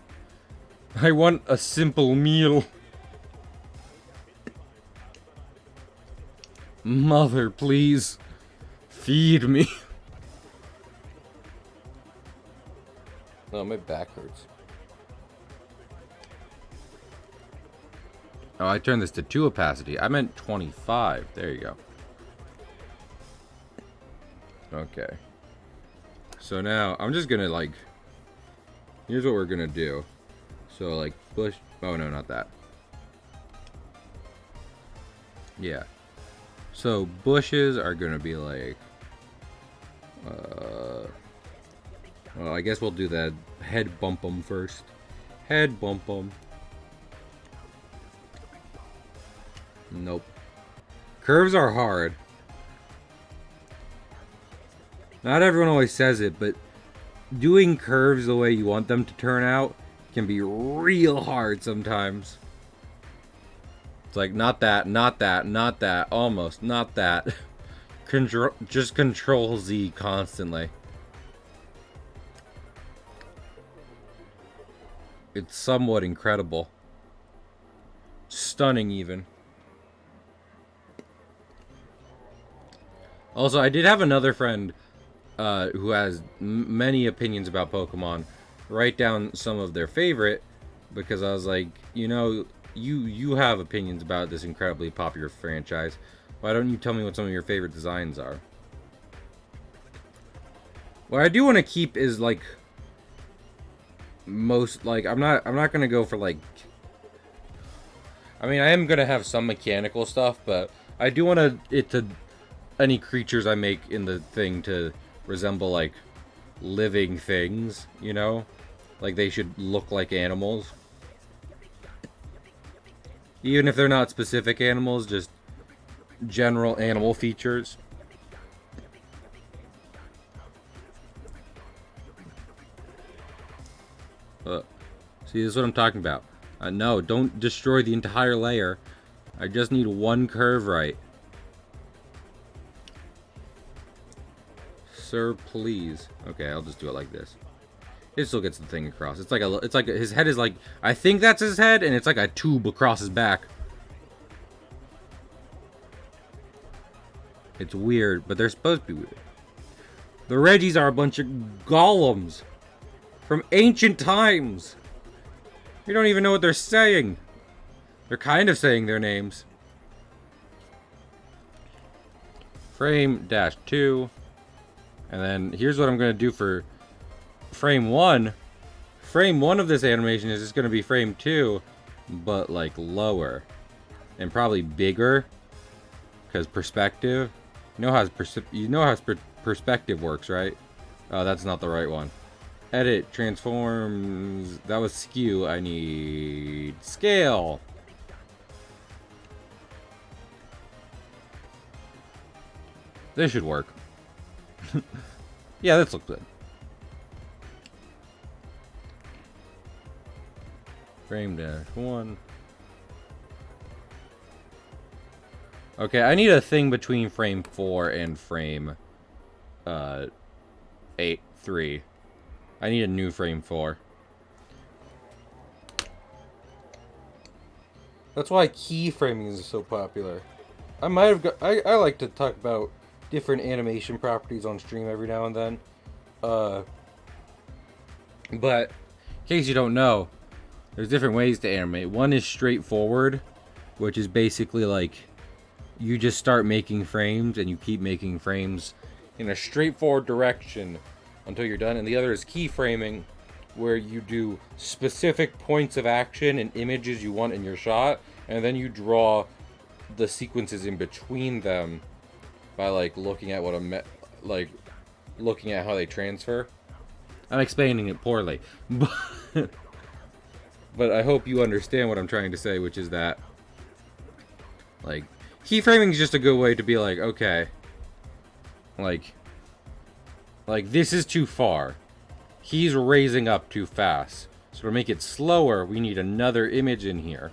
I want a simple meal. Mother, please. Feed me. Oh, my back hurts. Oh, I turned this to 2 opacity. I meant 25. There you go. Okay. So now, I'm just gonna, like... Here's what we're gonna do. So, like, bush... Oh, no, not that. Yeah. So, bushes are gonna be, like... Well, I guess we'll do that. Head bump them first. Head bump them. Nope. Curves are hard. Not everyone always says it, but doing curves the way you want them to turn out can be real hard sometimes. It's like, not that, not that, not that, almost, not that. Just Control Z constantly. It's somewhat incredible. Stunning, even. Also, I did have another friend who has many opinions about Pokemon write down some of their favorite, because I was like, you know, you have opinions about this incredibly popular franchise. Why don't you tell me what some of your favorite designs are? What I do want to keep is, like, most, like, I'm not gonna go for, like, I mean, I am gonna have some mechanical stuff, but I do want it to any creatures I make in the thing to resemble, like, living things, you know? Like, they should look like animals. Even if they're not specific animals, just general animal features. See, this is what I'm talking about. No, don't destroy the entire layer. I just need one curve right. Sir, please. Okay, I'll just do it like this. It still gets the thing across. It's like his head is like, I think that's his head, and it's like a tube across his back. It's weird, but they're supposed to be weird. The Reggies are a bunch of golems from ancient times. You don't even know what they're saying. They're kind of saying their names. Frame dash 2. And then here's what I'm going to do for frame 1. Frame 1 of this animation is just going to be frame 2, but like lower. And probably bigger. Because perspective. You know how perspective works, right? Oh, that's not the right one. Edit, transforms. That was skew. I need scale. This should work. Yeah, this looks good. Frame dash 1. Okay, I need a thing between frame 4 and frame 3. I need a new frame 4. That's why keyframing is so popular. I might have got. I like to talk about different animation properties on stream every now and then. But in case you don't know, there's different ways to animate. One is straightforward, which is basically like you just start making frames and you keep making frames in a straightforward direction until you're done. And the other is keyframing, where you do specific points of action and images you want in your shot, and then you draw the sequences in between them by like looking at looking at how they transfer. I'm explaining it poorly, but I hope you understand what I'm trying to say, which is that like keyframing is just a good way to be like, okay, like this is too far. He's raising up too fast. So to make it slower, we need another image in here.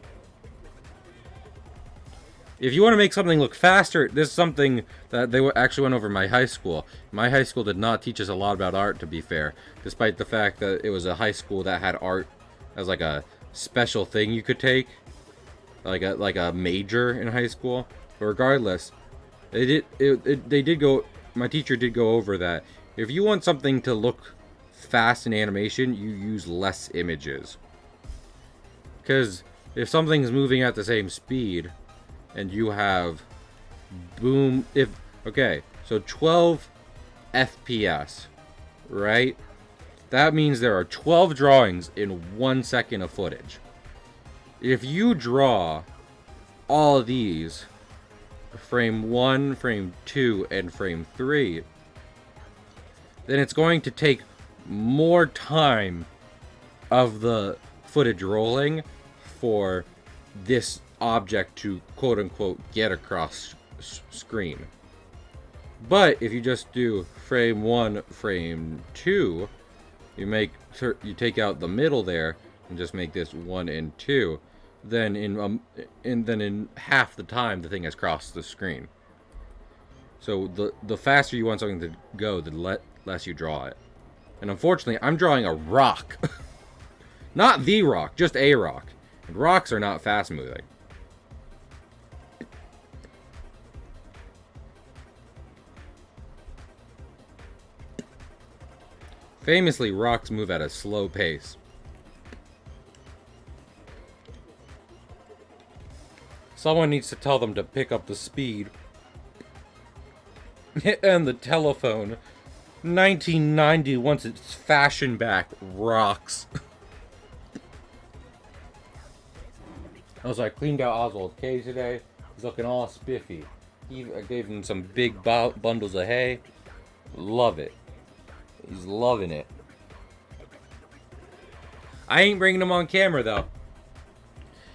If you want to make something look faster, this is something that they actually went over in my high school. My high school did not teach us a lot about art, to be fair, despite the fact that it was a high school that had art as like a special thing you could take, like a major in high school. But regardless, They did go. My teacher did go over that. If you want something to look fast in animation, you use less images. Because if something's moving at the same speed, and you have boom, okay, so 12 FPS, right? That means there are 12 drawings in 1 second of footage. If you draw all of these, frame 1, frame 2, and frame 3, then it's going to take more time of the footage rolling for this object to quote-unquote get across screen. But if you just do frame 1, frame 2, you take out the middle there and just make this 1 and 2, then in half the time the thing has crossed the screen. So the faster you want something to go, the less you draw it. And unfortunately, I'm drawing a rock. Not the rock, just a rock. And rocks are not fast moving. Famously, rocks move at a slow pace. Someone needs to tell them to pick up the speed. And the telephone. 1990, once its fashion back, rocks. Also, I cleaned out Oswald's cage today. He's looking all spiffy. I gave him some big bundles of hay. Love it. He's loving it. I ain't bringing him on camera, though.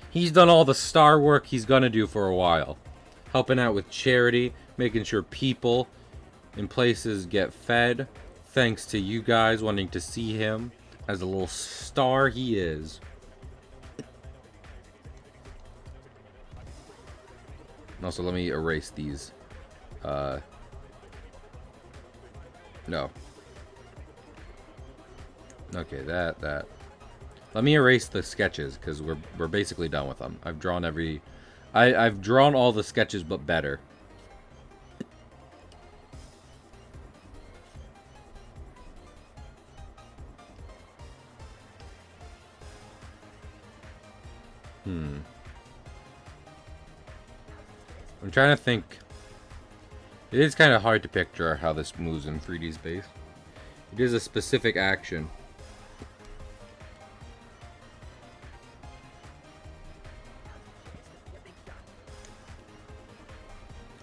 He's done all the star work he's gonna do for a while. Helping out with charity, making sure people in places get fed. Thanks to you guys wanting to see him as a little star he is. Also, let me erase these. No. Okay, that. Let me erase the sketches, because we're basically done with them. I've drawn I've drawn all the sketches, but better. I'm trying to think. It is kind of hard to picture how this moves in 3D space. It is a specific action.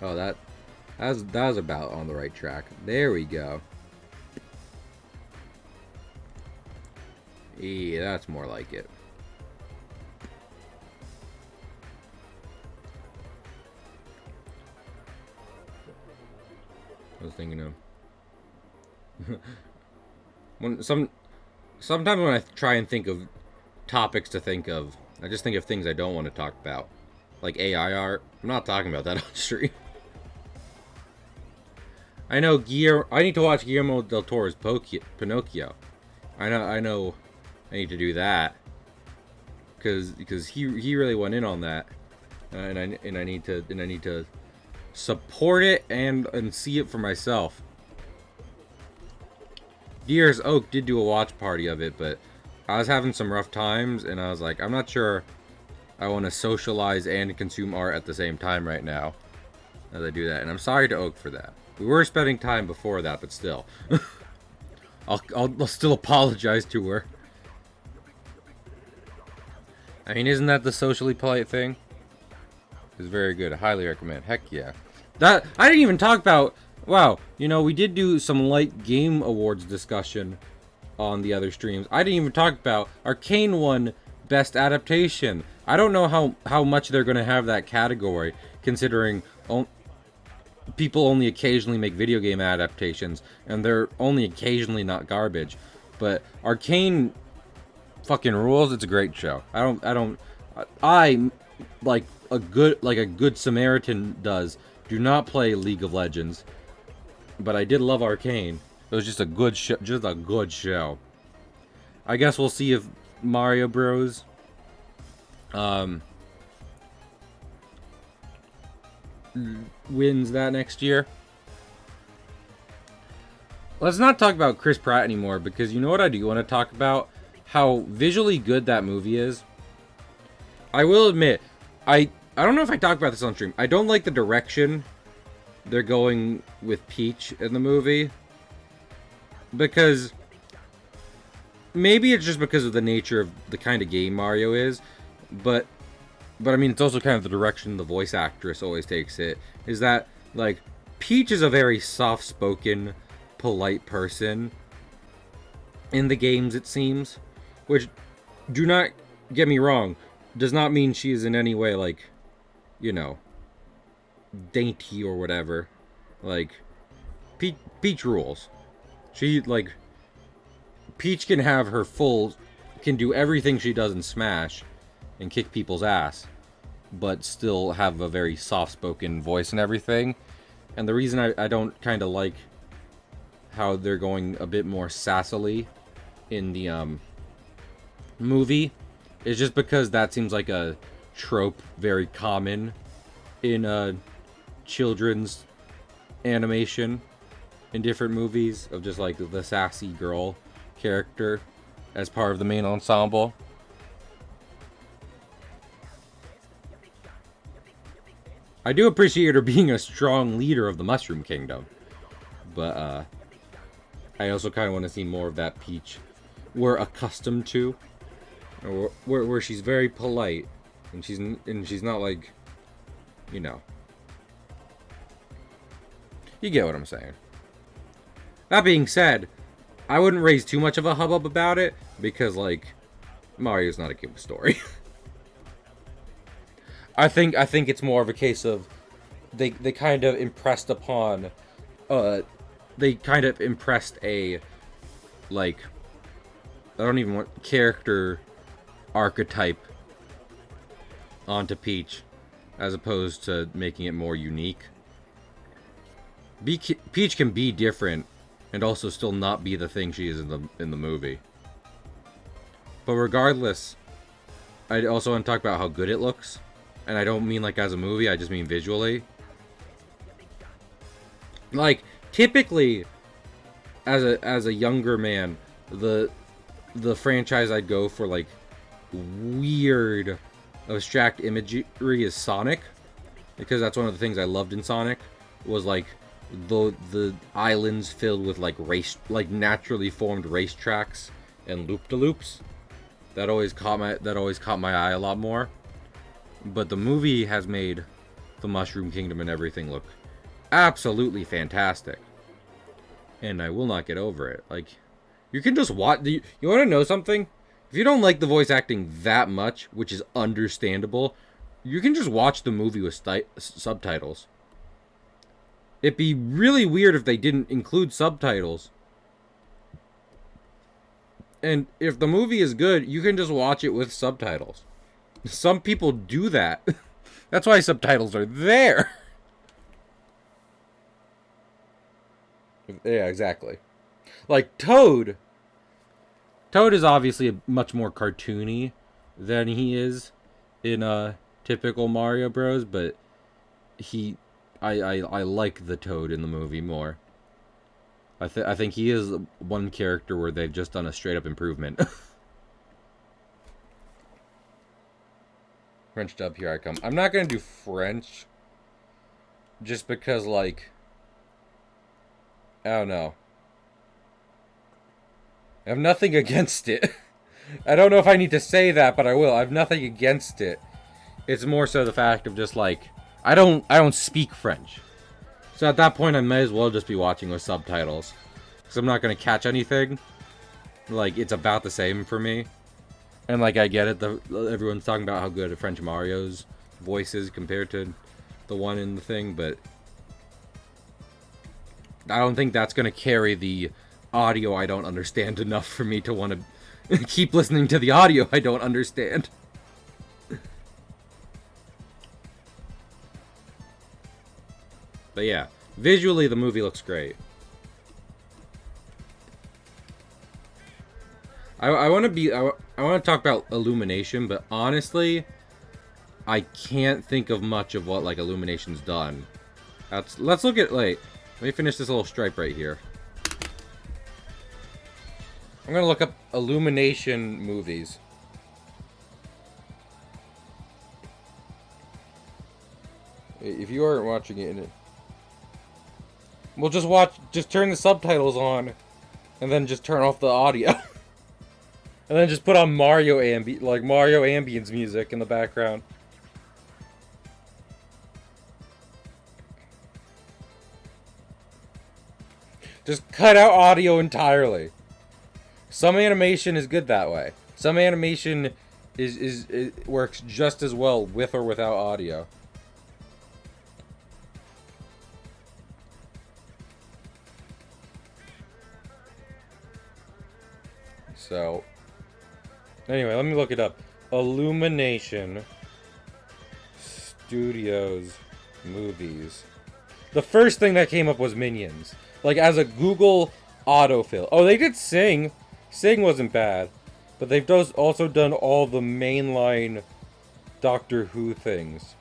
Oh, that was about on the right track. There we go. Yeah, that's more like it. I was thinking of sometimes when I try and think of topics to think of, I just think of things I don't want to talk about, like AI art. I'm not talking about that on stream. I know I need to watch Guillermo del Toro's Pinocchio. I know. I need to do that because he really went in on that, and I need to support it and see it for myself. Deer's Oak did do a watch party of it, but I was having some rough times, and I was like, I'm not sure I want to socialize and consume art at the same time right now as I do that, and I'm sorry to Oak for that. We were spending time before that, but still. I'll still apologize to her. I mean, isn't that the socially polite thing? It's very good. I highly recommend. Heck yeah. That I didn't even talk about. Wow, you know, we did do some light game awards discussion on the other streams. I didn't even talk about Arcane won best adaptation. I don't know how much they're going to have that category, considering people only occasionally make video game adaptations, and they're only occasionally not garbage. But Arcane fucking rules. It's a great show. I like a good Samaritan does. Do not play League of Legends, but I did love Arcane. It was just a good show. I guess we'll see if Mario Bros. wins that next year. Let's not talk about Chris Pratt anymore, because you know what I do want to talk about? How visually good that movie is. I will admit, I don't know if I talked about this on stream. I don't like the direction they're going with Peach in the movie. Because maybe it's just because of the nature of the kind of game Mario is, but I mean, it's also kind of the direction the voice actress always takes it. Is that, like, Peach is a very soft-spoken, polite person in the games, it seems. Which, do not get me wrong, does not mean she is in any way, like, you know, dainty or whatever. Like, Peach rules. She, like, Peach can have her full, can do everything she does in Smash and kick people's ass, but still have a very soft-spoken voice and everything. And the reason I don't kind of like how they're going a bit more sassily in the movie is just because that seems like a trope very common in children's animation in different movies, of just like the sassy girl character as part of the main ensemble. I do appreciate her being a strong leader of the Mushroom Kingdom, but I also kind of want to see more of that Peach we're accustomed to, or where she's very polite and she's not like, you know, you get what I'm saying. That being said, I wouldn't raise too much of a hubbub about it, because, like, Mario's not a kid with story. I think it's more of a case of they kind of impressed upon, they kind of impressed a, like, I don't even want character archetype onto Peach, as opposed to making it more unique. Peach can be different and also still not be the thing she is in the movie. But regardless, I also want to talk about how good it looks. And I don't mean like as a movie, I just mean visually. Like, typically, as a younger man, the franchise I'd go for, like, weird abstract imagery is Sonic, because that's one of the things I loved in Sonic, was like the islands filled with like naturally formed racetracks and loop-de-loops. That always caught my eye a lot more. But the movie has made the Mushroom Kingdom and everything look absolutely fantastic, and I will not get over it. Like, you can just watch. You want to know something? If you don't like the voice acting that much, which is understandable, you can just watch the movie with subtitles. It'd be really weird if they didn't include subtitles. And if the movie is good, you can just watch it with subtitles. Some people do that. That's why subtitles are there. Yeah, exactly. Like Toad. Toad is obviously much more cartoony than he is in typical Mario Bros, but I like the Toad in the movie more. I think he is one character where they've just done a straight up improvement. French dub, here I come. I'm not gonna do French, just because, like, I don't know. I have nothing against it. I don't know if I need to say that, but I will. I have nothing against it. It's more so the fact of just, like, I don't speak French. So at that point, I may as well just be watching with subtitles. Because I'm not going to catch anything. Like, it's about the same for me. And, like, I get it. Everyone's talking about how good French Mario's voice is compared to the one in the thing. But I don't think that's going to carry the audio I don't understand enough for me to want to keep listening to the audio I don't understand. But yeah, visually the movie looks great. I want to talk about Illumination, but honestly, I can't think of much of what, like, Illumination's done. Let's look at, like, let me finish this little stripe right here. I'm gonna look up Illumination movies. If you aren't watching it, we'll just turn the subtitles on, and then just turn off the audio. And then just put on Mario ambience music in the background. Just cut out audio entirely. Some animation is good that way. Some animation works just as well with or without audio. So, anyway, let me look it up. Illumination Studios movies. The first thing that came up was Minions. Like, as a Google autofill. Oh, they did Sing. Sing wasn't bad. But they've also done all the mainline Doctor Who things.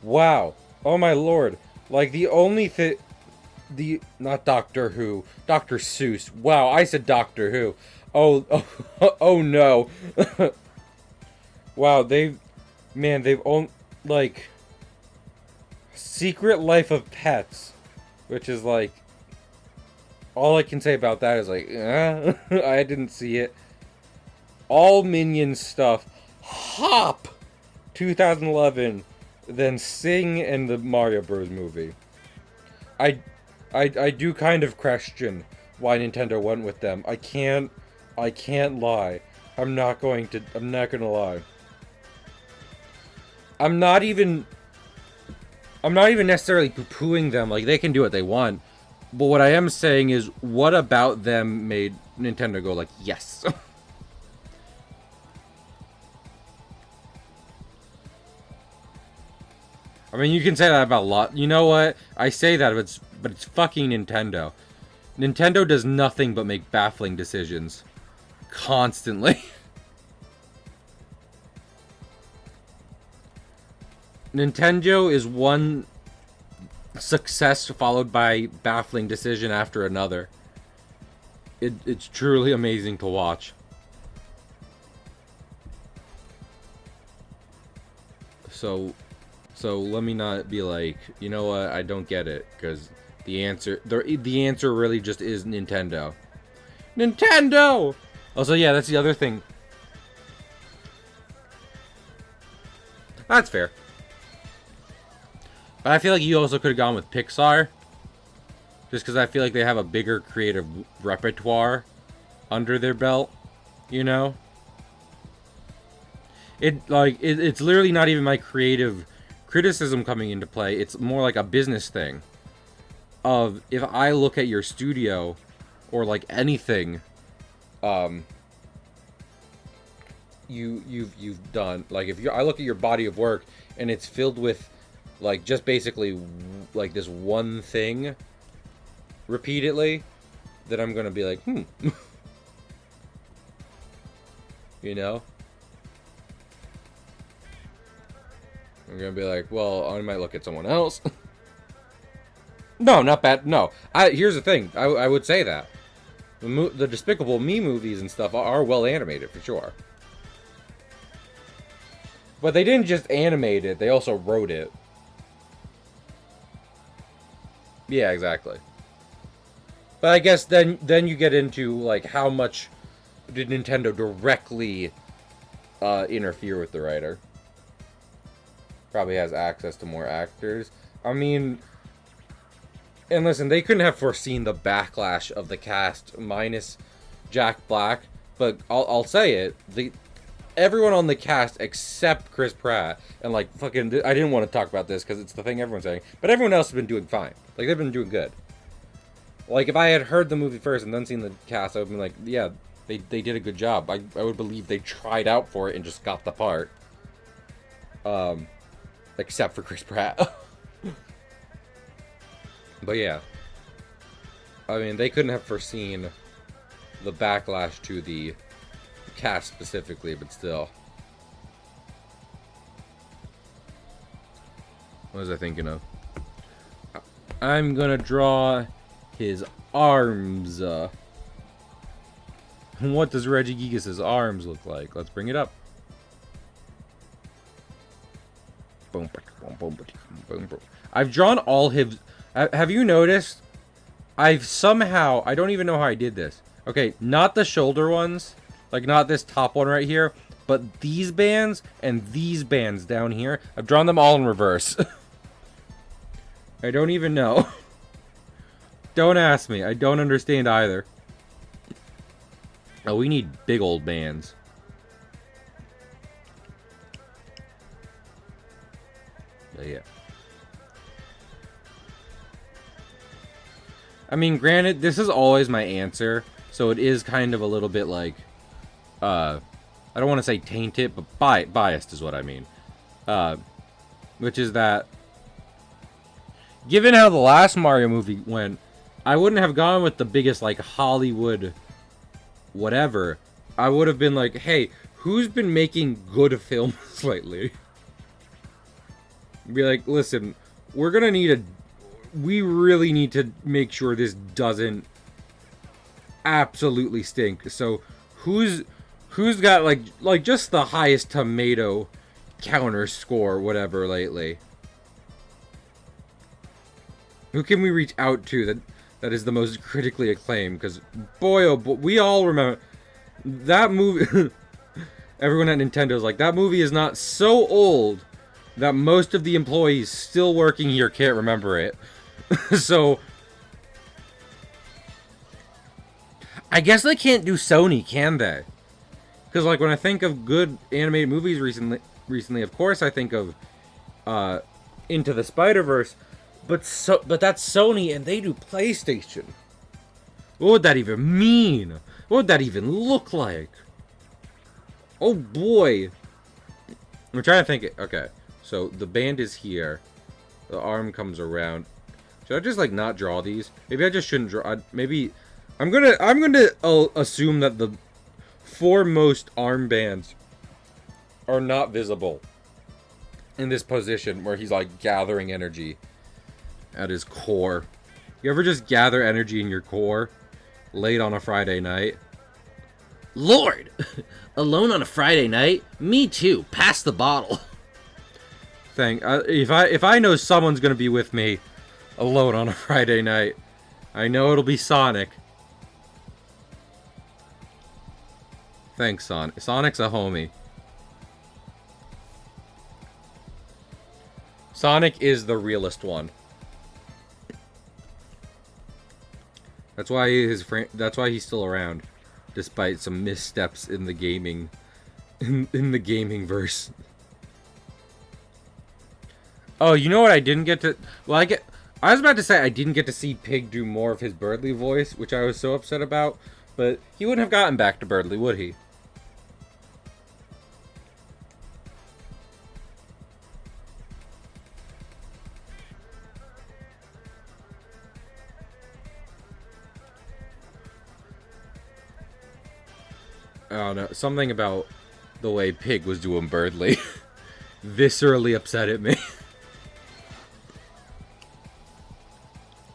Wow. Oh my lord. Like, the only thing... Not Doctor Who. Dr. Seuss. Wow, I said Doctor Who. Oh no. Wow, they've owned, like... Secret Life of Pets. Which is, like... All I can say about that is, like, I didn't see it. All Minions stuff. Hop! 2011. Then Sing and the Mario Bros. Movie. I do kind of question why Nintendo went with them. I can't lie. I'm not gonna lie. I'm not even necessarily poo-pooing them. Like, they can do what they want. But what I am saying is, what about them made Nintendo go like, yes? I mean, you can say that about a lot. You know what? I say that, but it's fucking Nintendo. Nintendo does nothing but make baffling decisions. Constantly. Nintendo is one success followed by baffling decision after another. It's truly amazing to watch. So let me not be like, you know what, I don't get it, because the answer really just is Nintendo. Nintendo! Also, yeah, that's the other thing. That's fair. But I feel like you also could have gone with Pixar. Just because I feel like they have a bigger creative repertoire under their belt. You know? It's literally not even my creative criticism coming into play. It's more like a business thing. Of, if I look at your studio, or like anything, you've done. Like, if I look at your body of work, and it's filled with, like, just basically, like, this one thing repeatedly, then I'm gonna be like, You know? I'm gonna be like, well, I might look at someone else. No, not bad. No. Here's the thing. I would say that. The Despicable Me movies and stuff are well animated, for sure. But they didn't just animate it, they also wrote it. Yeah, exactly. But I guess then you get into, like, how much did Nintendo directly interfere with the writer? Probably has access to more actors. I mean, and listen, they couldn't have foreseen the backlash of the cast minus Jack Black, but I'll say it, everyone on the cast except Chris Pratt, and like fucking, I didn't want to talk about this because it's the thing everyone's saying, but everyone else has been doing fine. Like, they've been doing good. Like, if I had heard the movie first and then seen the cast, I would have been like, yeah, they did a good job. I would believe they tried out for it and just got the part. Except for Chris Pratt. But yeah. I mean, they couldn't have foreseen the backlash to the cast specifically, but still. What was I thinking of? I'm gonna draw his arms. What does Regigigas' arms look like? Let's bring it up. I've drawn all his... Have you noticed? I've somehow... I don't even know how I did this. Okay, not the shoulder ones. Like, not this top one right here. But these bands and these bands down here. I've drawn them all in reverse. I don't even know. Don't ask me. I don't understand either. Oh, we need big old bands. But yeah. I mean, granted, this is always my answer, so it is kind of a little bit like, I don't want to say tainted, but biased is what I mean. Which is that, given how the last Mario movie went, I wouldn't have gone with the biggest, like, Hollywood whatever. I would have been like, hey, who's been making good films lately? Be like, listen, we're gonna need we really need to make sure this doesn't absolutely stink. So, who's got, like just the highest tomato counter score, whatever, lately? Who can we reach out to that is the most critically acclaimed? Because, boy, oh boy, we all remember that movie. Everyone at Nintendo's like, that movie is not so old that most of the employees still working here can't remember it. So, I guess they can't do Sony, can they? Because, like, when I think of good animated movies recently, of course I think of Into the Spider-Verse. But that's Sony, and they do PlayStation. What would that even mean? What would that even look like? Oh boy. I'm trying to think it. Okay, so the band is here. The arm comes around. Should I just, like, not draw these? Maybe I just shouldn't draw. Maybe I'm gonna assume that the foremost armbands are not visible in this position where he's, like, gathering energy at his core. You ever just gather energy in your core late on a Friday night? Lord! Alone on a Friday night? Me too. Pass the bottle. If I know someone's gonna be with me alone on a Friday night, I know it'll be Sonic. Thanks, Sonic. Sonic's a homie. Sonic is the realest one. That's why he's still around, despite some missteps in the gaming, in the gaming verse. Oh, you know what I didn't get to? Well, I was about to say I didn't get to see Pig do more of his Birdly voice, which I was so upset about. But he wouldn't have gotten back to Birdly, would he? I don't know. Something about the way Pig was doing Birdly viscerally upset at me.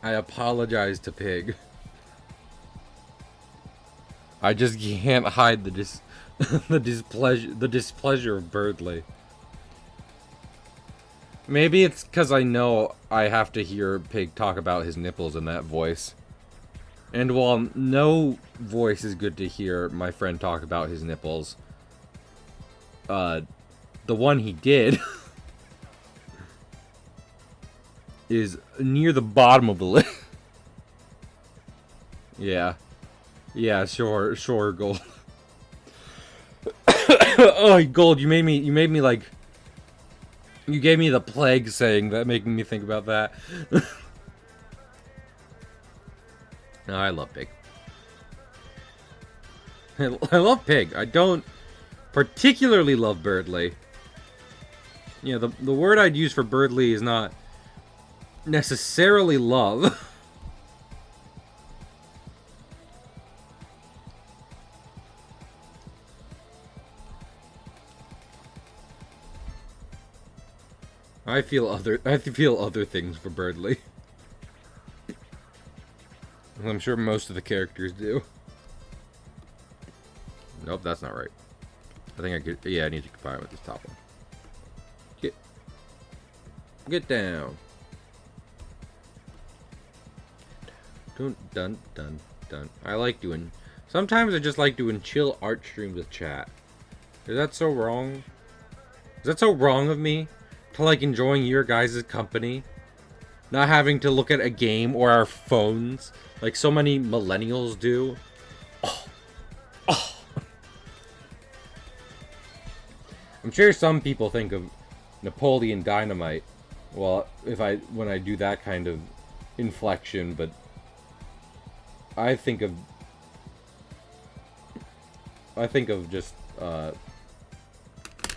I apologize to Pig. I just can't hide the displeasure of Birdly. Maybe it's because I know I have to hear Pig talk about his nipples in that voice. And while no voice is good to hear my friend talk about his nipples, the one he did is near the bottom of the list. Yeah. Yeah, sure, Gold. Oh, Gold, you made me like... You gave me the plague saying that, making me think about that. No, I love Pig. I love Pig. I don't particularly love Birdly. Yeah, the word I'd use for Birdly is not necessarily love. I feel other things for Birdley. I'm sure most of the characters do. Nope, that's not right. I think I could. Yeah, I need to combine with this top one. Get down. Dun dun dun dun. I like doing. Sometimes I just like doing chill art streams with chat. Is that so wrong? Is that so wrong of me? To like enjoying your guys' company? Not having to look at a game or our phones like so many millennials do? Oh. Oh. I'm sure some people think of Napoleon Dynamite. Well, when I do that kind of inflection, but I think of just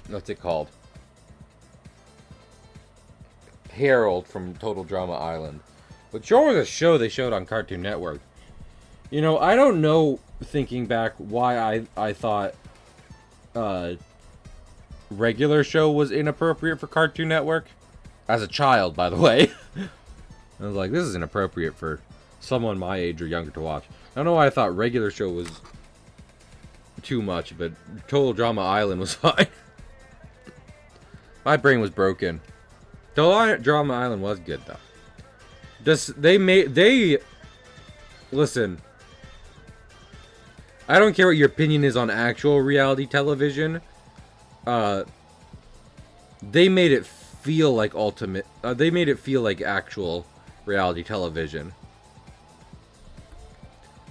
what's it called? Harold from Total Drama Island. But sure was a show they showed on Cartoon Network. You know, I don't know, thinking back, why I thought regular show was inappropriate for Cartoon Network. As a child, by the way. I was like, this is inappropriate for someone my age or younger to watch. I don't know why I thought regular show was too much, but Total Drama Island was fine. My brain was broken. Total Drama Island was good, though. Listen. I don't care what your opinion is on actual reality television. They made it feel like they made it feel like actual reality television.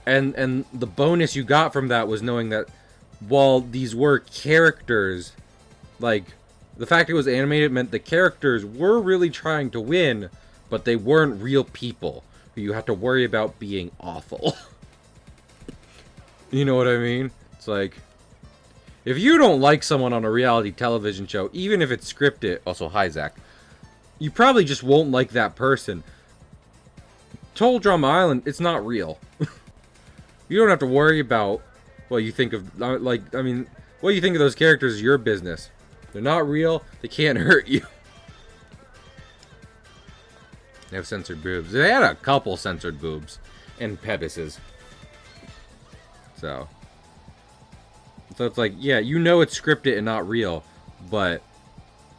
And the bonus you got from that was knowing that while these were characters, like, the fact it was animated meant the characters were really trying to win, but they weren't real people who you have to worry about being awful. You know what I mean? It's like, if you don't like someone on a reality television show, even if it's scripted, also hi Zach, you probably just won't like that person. Total Drama Island, it's not real. You don't have to worry about what you think of, what you think of those characters is your business. They're not real, they can't hurt you. They have censored boobs. They had a couple censored boobs. And pebises. So it's like, yeah, you know it's scripted and not real, but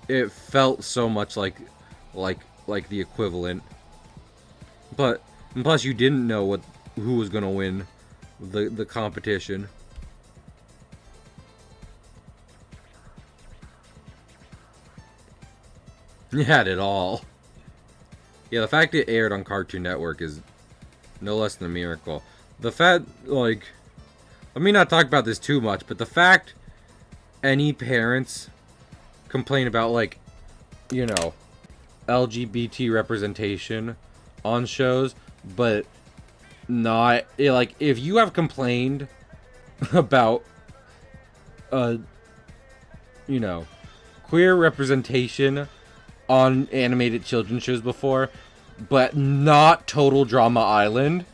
it felt so much like the equivalent. But and plus you didn't know who was gonna win the competition. You had it all. Yeah, the fact it aired on Cartoon Network is no less than a miracle. The fact, like, let me not talk about this too much, but the fact any parents complain about, like, you know, LGBT representation on shows, but not, like, if you have complained about, you know, queer representation on animated children's shows before, but not Total Drama Island,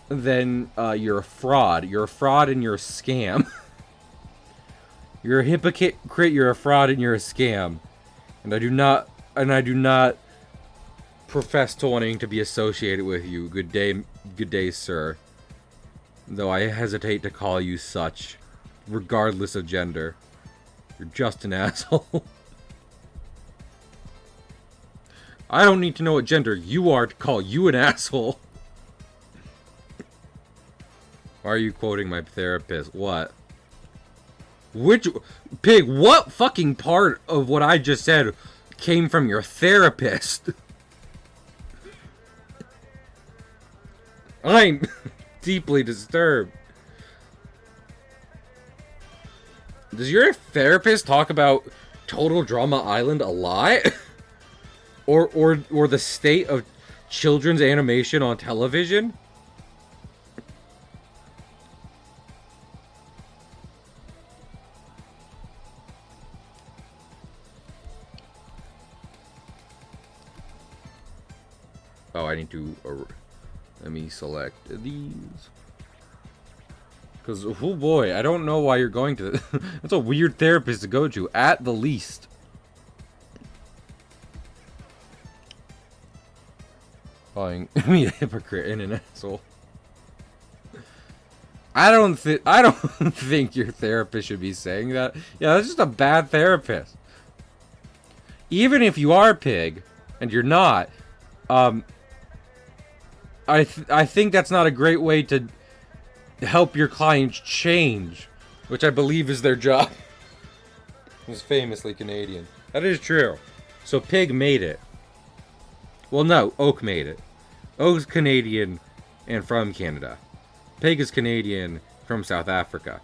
then you're a fraud. You're a fraud and you're a scam. You're a hypocrite, you're a fraud, and you're a scam. And I do not profess to wanting to be associated with you. Good day, sir. Though I hesitate to call you such, regardless of gender. You're just an asshole. I don't need to know what gender you are to call you an asshole. Why are you quoting my therapist? What? Which... Pig, what fucking part of what I just said came from your therapist? I'm deeply disturbed. Does your therapist talk about Total Drama Island a lot? Or the state of children's animation on television? Oh, I need to... let me select these. Because, oh boy, I don't know why you're going to... That's a weird therapist to go to, at the least. Calling me a hypocrite and an asshole. I don't think your therapist should be saying that. Yeah, that's just a bad therapist. Even if you are a pig, and you're not, I think that's not a great way to help your clients change, which I believe is their job. It's famously Canadian. That is true. So Pig made it. Well, no, Oak made it. Oak's Canadian and from Canada. Pig is Canadian from South Africa.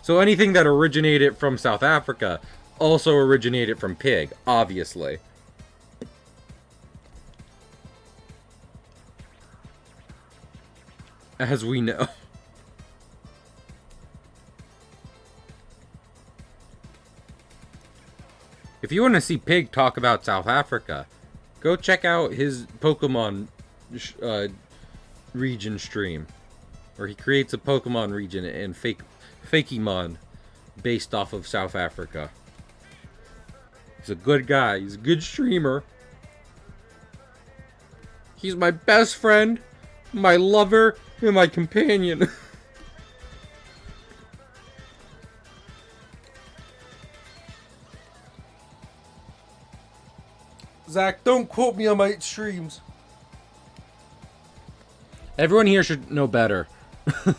So anything that originated from South Africa also originated from Pig, obviously. As we know. If you want to see Pig talk about South Africa, go check out his Pokemon region stream. Where he creates a Pokemon region and Fakemon based off of South Africa. He's a good guy. He's a good streamer. He's my best friend, my lover, and my companion. Zach, don't quote me on my streams. Everyone here should know better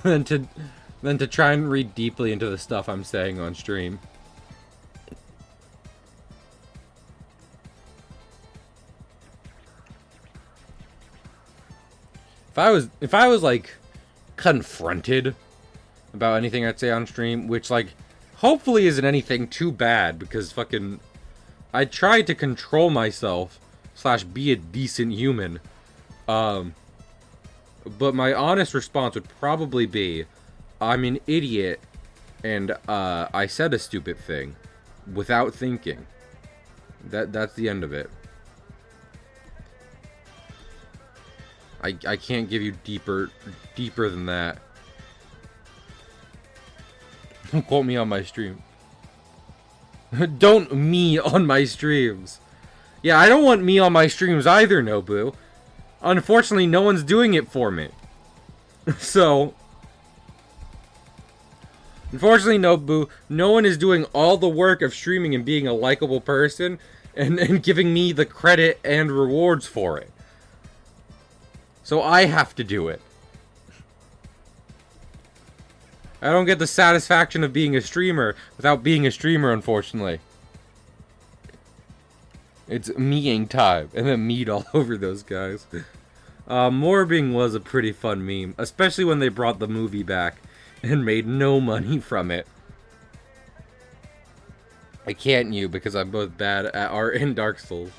than to try and read deeply into the stuff I'm saying on stream. If I was like confronted about anything I'd say on stream, which like hopefully isn't anything too bad because fucking I try to control myself / be a decent human. But my honest response would probably be, I'm an idiot, and I said a stupid thing without thinking. That's the end of it. I can't give you deeper than that. Don't quote me on my stream. Don't me on my streams. Yeah, I don't want me on my streams either, Nobu. Unfortunately, no one's doing it for me. So, unfortunately, Nobu, no one is doing all the work of streaming and being a likable person and giving me the credit and rewards for it. So I have to do it. I don't get the satisfaction of being a streamer without being a streamer, unfortunately. It's meeing time, and then meat all over those guys. Morbing was a pretty fun meme, especially when they brought the movie back and made no money from it. I can't you because I'm both bad at art and Dark Souls.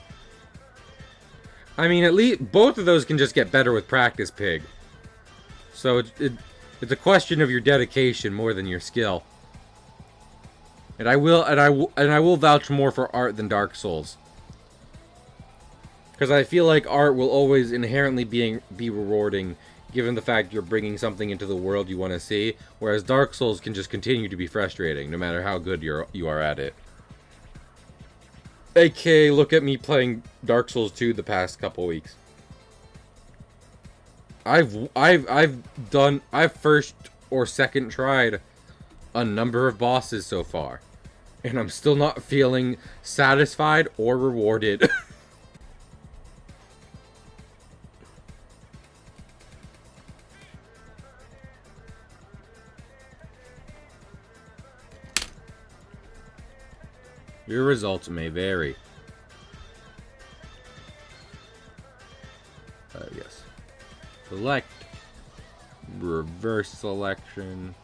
I mean, at least both of those can just get better with practice, Pig. So it's a question of your dedication more than your skill. And I will vouch more for art than Dark Souls. Because I feel like art will always inherently be rewarding, given the fact you're bringing something into the world you want to see, whereas Dark Souls can just continue to be frustrating, no matter how good you are at it. AKA, look at me playing Dark Souls 2 the past couple weeks. I've first or second tried a number of bosses so far, and I'm still not feeling satisfied or rewarded. Your results may vary. Yes. Select. Reverse selection.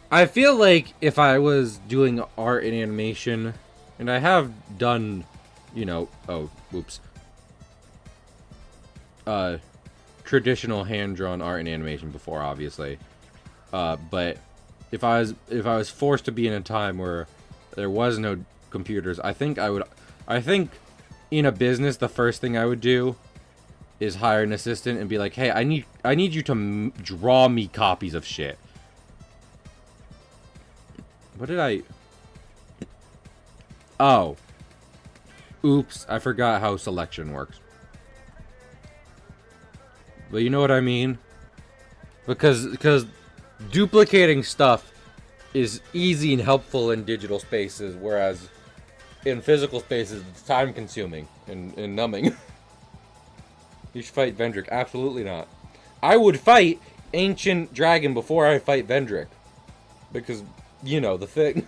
I feel like if I was doing art and animation, and I have done, you know, traditional hand-drawn art and animation before, obviously. But if I was forced to be in a time where there was no computers, I think in a business the first thing I would do is hire an assistant and be like, hey, I need you to draw me copies of shit. What did I... Oh. Oops, I forgot how selection works. But you know what I mean? Because duplicating stuff is easy and helpful in digital spaces, whereas in physical spaces, it's time-consuming and numbing. You should fight Vendrick. Absolutely not. I would fight Ancient Dragon before I fight Vendrick. Because, you know, the thing.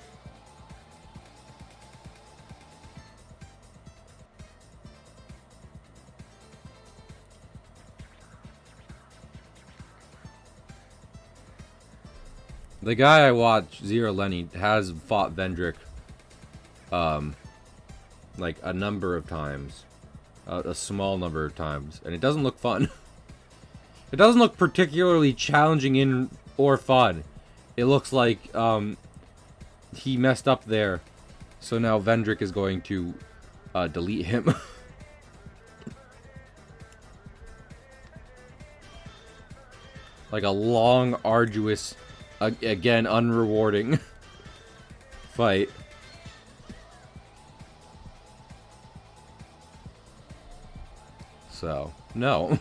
The guy I watch, Zero Lenny, has fought Vendrick, like a number of times. A small number of times. And it doesn't look fun. It doesn't look particularly challenging or fun. It looks like, he messed up there. So now Vendrick is going to, delete him. Like a long, arduous, again, unrewarding fight. So, no.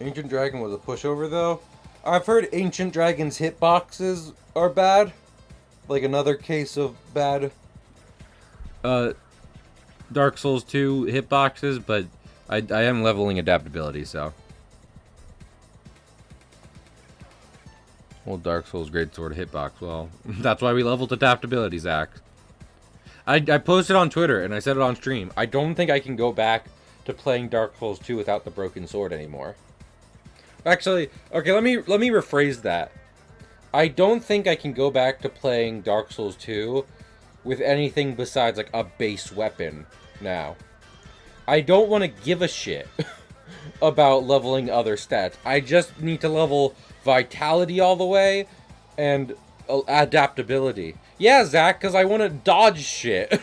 Ancient Dragon was a pushover, though. I've heard Ancient Dragon's hitboxes are bad. Like another case of bad Dark Souls 2 hitboxes, but I am leveling adaptability, so. Well, Dark Souls Greatsword hitbox. Well, that's why we leveled adaptability, Zach. I posted on Twitter, and I said it on stream. I don't think I can go back to playing Dark Souls 2 without the broken sword anymore. Actually, okay, let me rephrase that. I don't think I can go back to playing Dark Souls 2 with anything besides, like, a base weapon now. I don't want to give a shit about leveling other stats. I just need to level Vitality all the way and adaptability. Yeah, Zach, because I want to dodge shit.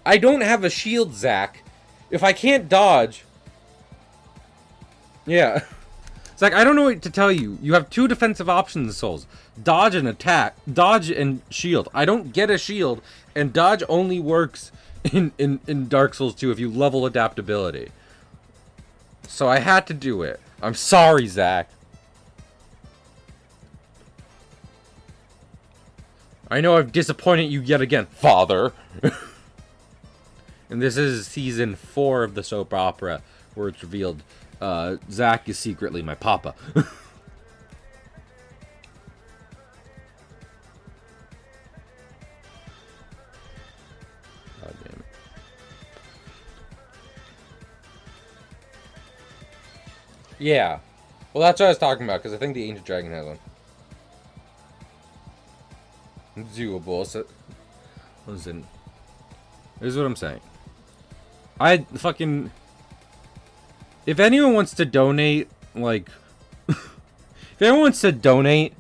I don't have a shield, Zach. If I can't dodge... Yeah. Zach, I don't know what to tell you. You have two defensive options in Souls. Dodge and attack. Dodge and shield. I don't get a shield, and dodge only works in Dark Souls 2 if you level adaptability. So I had to do it. I'm sorry, Zach. I know I've disappointed you yet again, Father. And this is season 4 of the soap opera, where it's revealed Zach is secretly my papa. God damn it. Yeah. Well, that's what I was talking about, because I think the Ancient Dragon has one. Doable. So, listen. Here's what I'm saying. If anyone wants to donate, like... if anyone wants to donate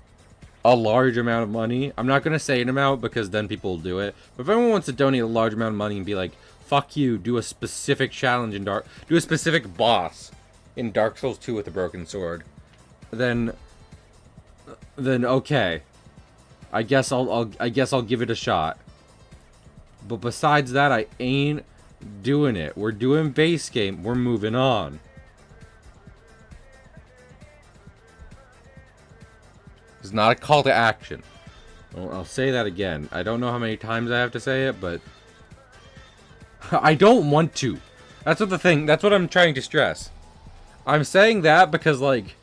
a large amount of money, I'm not going to say an amount because then people will do it. But if anyone wants to donate a large amount of money and be like, fuck you, do a specific challenge in do a specific boss in Dark Souls 2 with a broken sword, then okay. I guess I'll give it a shot. But besides that, I ain't doing it. We're doing base game. We're moving on. It's not a call to action. I'll say that again. I don't know how many times I have to say it, but I don't want to. That's what I'm trying to stress. I'm saying that because, like,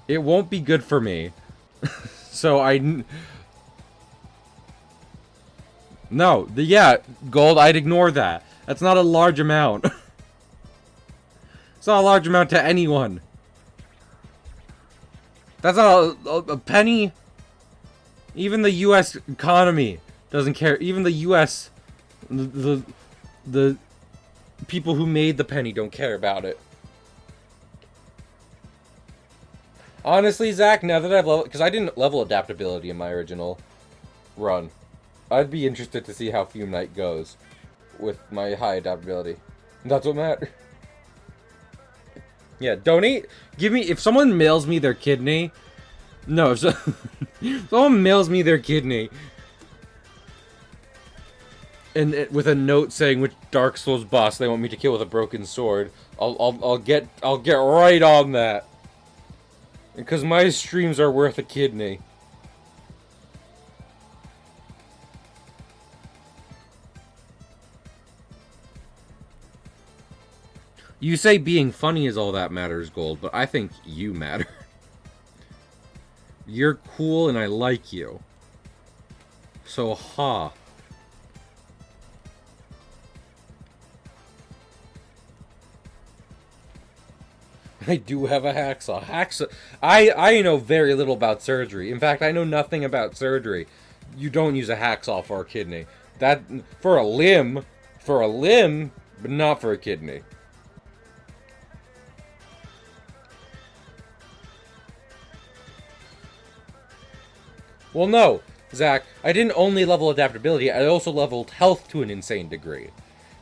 it won't be good for me. So yeah, gold, I'd ignore that. That's not a large amount. It's not a large amount to anyone. That's not a penny. Even the U.S. economy doesn't care. Even the U.S. The people who made the penny don't care about it. Honestly, Zach, now that I've leveled... because I didn't level adaptability in my original run. I'd be interested to see how Fume Knight goes with my high adaptability. That's what matters. Yeah, donate. Give me... if someone mails me their kidney, No, if someone mails me their kidney, and with a note saying which Dark Souls boss they want me to kill with a broken sword, I'll get right on that. Because my streams are worth a kidney. You say being funny is all that matters, Gold, but I think you matter. You're cool and I like you. So, ha. I do have a hacksaw. I know very little about surgery. In fact, I know nothing about surgery. You don't use a hacksaw for a kidney. That for a limb, but not for a kidney. Well, no, Zach. I didn't only level adaptability. I also leveled health to an insane degree.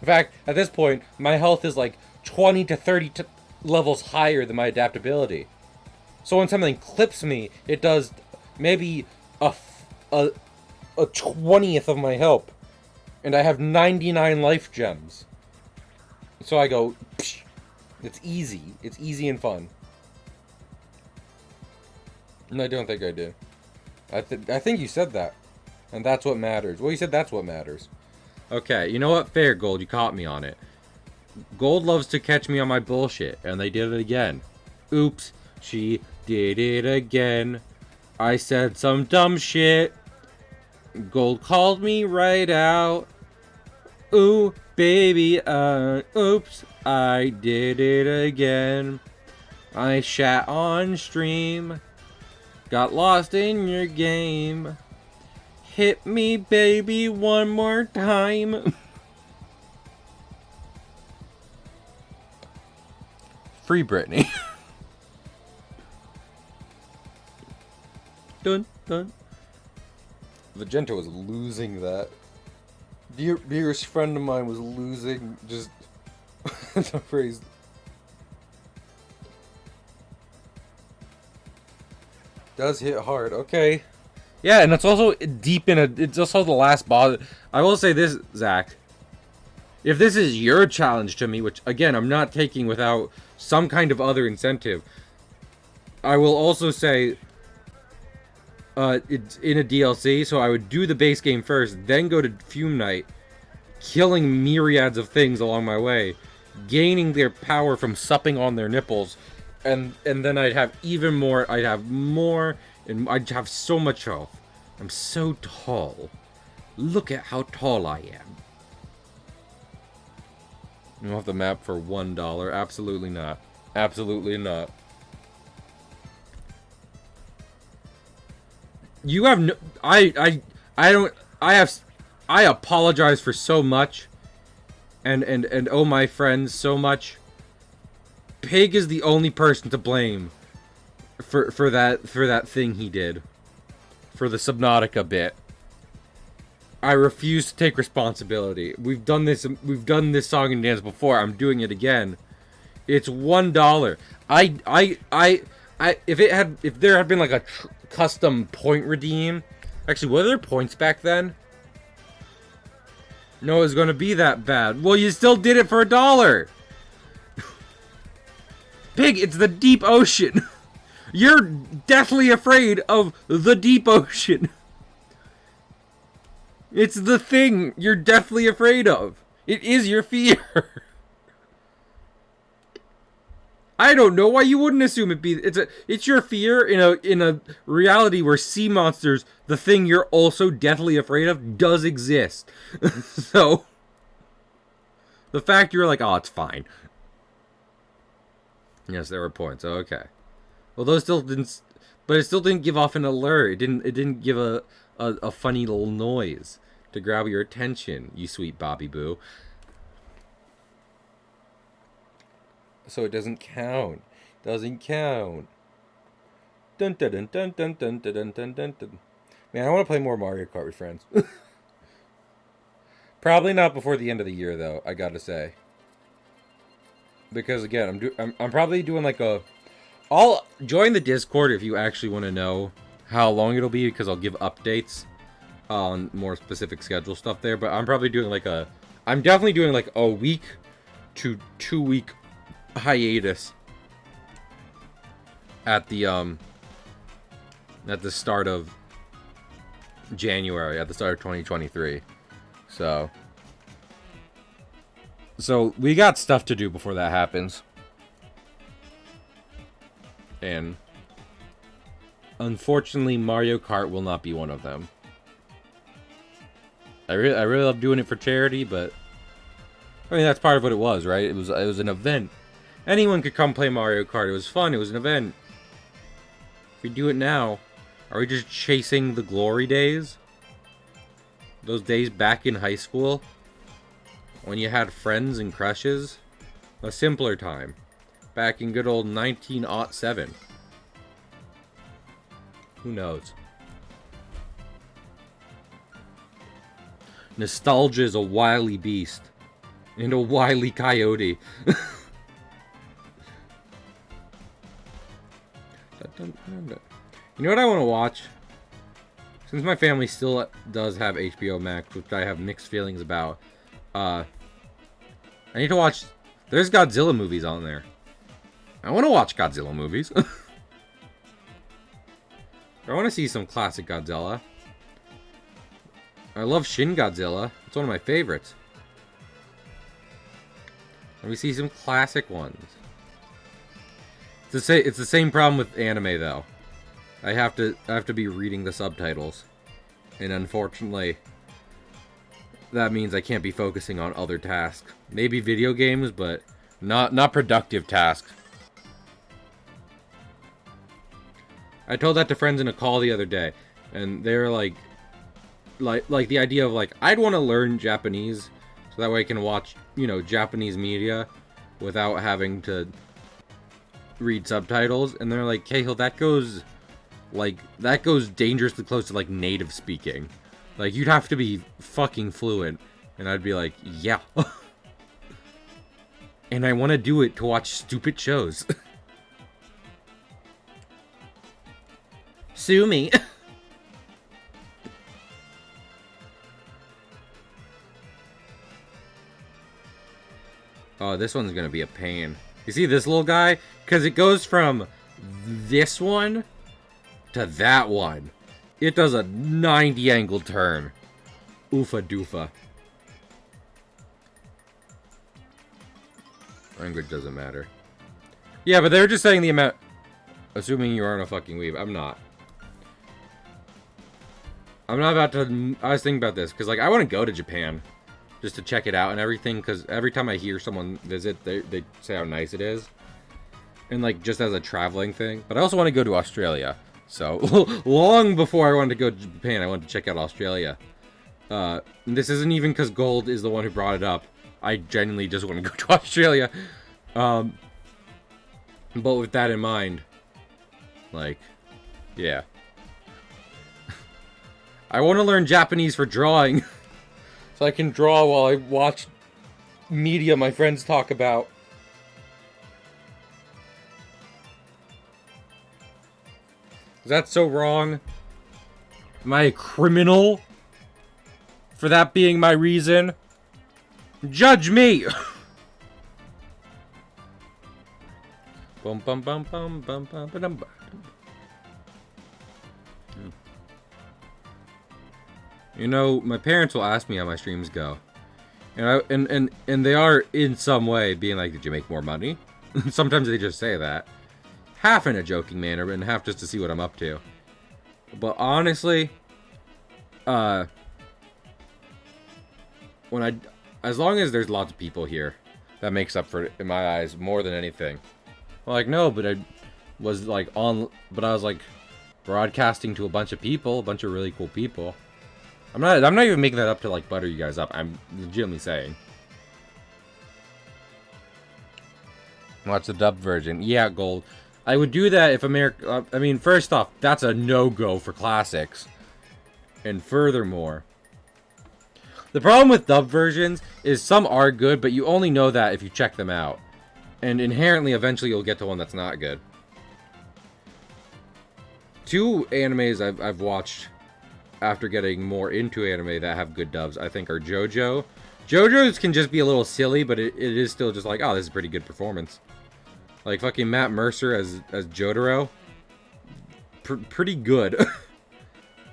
In fact, at this point, my health is like 20 to 30 levels higher than my adaptability. So when something clips me, it does maybe a 20th of my health. And I have 99 life gems. So I go, psh. It's easy. It's easy and fun. No, I don't think I do. I think you said that. And that's what matters. Well, you said that's what matters. Okay, you know what? Fair, Gold. You caught me on it. Gold loves to catch me on my bullshit, and they did it again. Oops, she did it again. I said some dumb shit. Gold called me right out. Ooh, baby, oops, I did it again. I shat on stream. Got lost in your game. Hit me, baby, one more time. Free Britney. Dun, dun. Vegento was losing that. Dearest friend of mine was losing just the phrase. Does hit hard. Okay. Yeah, and it's also deep in a... It's also the last boss. I will say this, Zach. If this is your challenge to me, which, again, I'm not taking without some kind of other incentive, I will also say... it's in a DLC, so I would do the base game first, then go to Fume Night, killing myriads of things along my way, gaining their power from supping on their nipples, and then I'd have even more, I'd have more, and I'd have so much health. I'm so tall. Look at how tall I am. You want the map for $1? Absolutely not. Absolutely not. You have no... I don't... I apologize for so much. And oh my friends, so much. Pig is the only person to blame for that thing he did. For the Subnautica bit. I refuse to take responsibility. We've done this song and dance before. I'm doing it again. It's $1. If there had been like a custom point redeem. Actually, were there points back then? No, it was gonna be that bad. Well, you still did it for $1. Pig, it's the deep ocean. You're deathly afraid of the deep ocean. It's the thing you're deathly afraid of. It is your fear. I don't know why you wouldn't assume it's your fear in a reality where sea monsters, the thing you're also deathly afraid of, does exist. So the fact you're like, oh, it's fine. Yes, there were points. Oh, okay. Well, those still didn't, but it still didn't give off an alert. It didn't give a funny little noise to grab your attention, you sweet Bobby Boo. So it doesn't count. Doesn't count. Dun dun dun dun dun dun dun dun dun dun. Man, I want to play more Mario Kart with friends. Probably not before the end of the year, though. I gotta say, because again, I'm probably doing like a I'll join the Discord if you actually want to know how long it'll be, because I'll give updates on more specific schedule stuff there. But I'm probably doing like I'm definitely doing like a week to 2 week hiatus at the start of January, at the start of 2023. So we got stuff to do before that happens. And unfortunately, Mario Kart will not be one of them. I really love doing it for charity, but I mean, that's part of what it was, right? It was an event. Anyone could come play Mario Kart. It was fun. It was an event. If we do it now, are we just chasing the glory days? Those days back in high school? When you had friends and crushes? A simpler time. Back in good old 1907. Who knows? Nostalgia is a wily beast. And a wily coyote. You know what I want to watch? Since my family still does have HBO Max, which I have mixed feelings about, I need to watch... There's Godzilla movies on there. I want to watch Godzilla movies. I want to see some classic Godzilla. I love Shin Godzilla. It's one of my favorites. Let me see some classic ones. It's the same problem with anime, though. I have to be reading the subtitles, and unfortunately, that means I can't be focusing on other tasks. Maybe video games, but not productive tasks. I told that to friends in a call the other day, and they were like the idea of like, I'd want to learn Japanese so that way I can watch, Japanese media without having to read subtitles. And they're like, Cahill, that goes dangerously close to like native speaking. Like, you'd have to be fucking fluent. And I'd be like, yeah. And I want to do it to watch stupid shows. Sue me. Oh, this one's gonna be a pain. You see this little guy? Because it goes from this one to that one. It does a 90 angle turn. Oofa doofa. Language doesn't matter. Yeah, but they were just saying the amount... Assuming you aren't a fucking weeb. I'm not. I'm not about to... I was thinking about this, because, like, I want to go to Japan. Just to check it out and everything, because every time I hear someone visit, they say how nice it is. And, like, just as a traveling thing. But I also want to go to Australia. So, long before I wanted to go to Japan, I wanted to check out Australia. This isn't even because Gold is the one who brought it up. I genuinely just want to go to Australia. But with that in mind, like, yeah. I want to learn Japanese for drawing. So I can draw while I watch media my friends talk about. Is that so wrong? Am I a criminal for that being my reason? Judge me! Bum bum bum bum bum bum bum bum. You know, my parents will ask me how my streams go. And they are in some way being like, did you make more money? Sometimes they just say that. Half in a joking manner, and half just to see what I'm up to. But honestly, as long as there's lots of people here, that makes up for it, in my eyes, more than anything. Well, like, no, but I was like broadcasting to a bunch of people, a bunch of really cool people. I'm not even making that up to like butter you guys up. I'm legitimately saying. Watch the dubbed version. Yeah, Gold. I would do that if America... I mean, first off, that's a no-go for classics. And furthermore, the problem with dubbed versions is some are good, but you only know that if you check them out. And inherently, eventually, you'll get to one that's not good. two animes I've watched after getting more into anime that have good dubs, I think, are JoJo. JoJo's can just be a little silly, but it is still just like, oh, this is a pretty good performance. Like fucking Matt Mercer as Jotaro. Pretty good.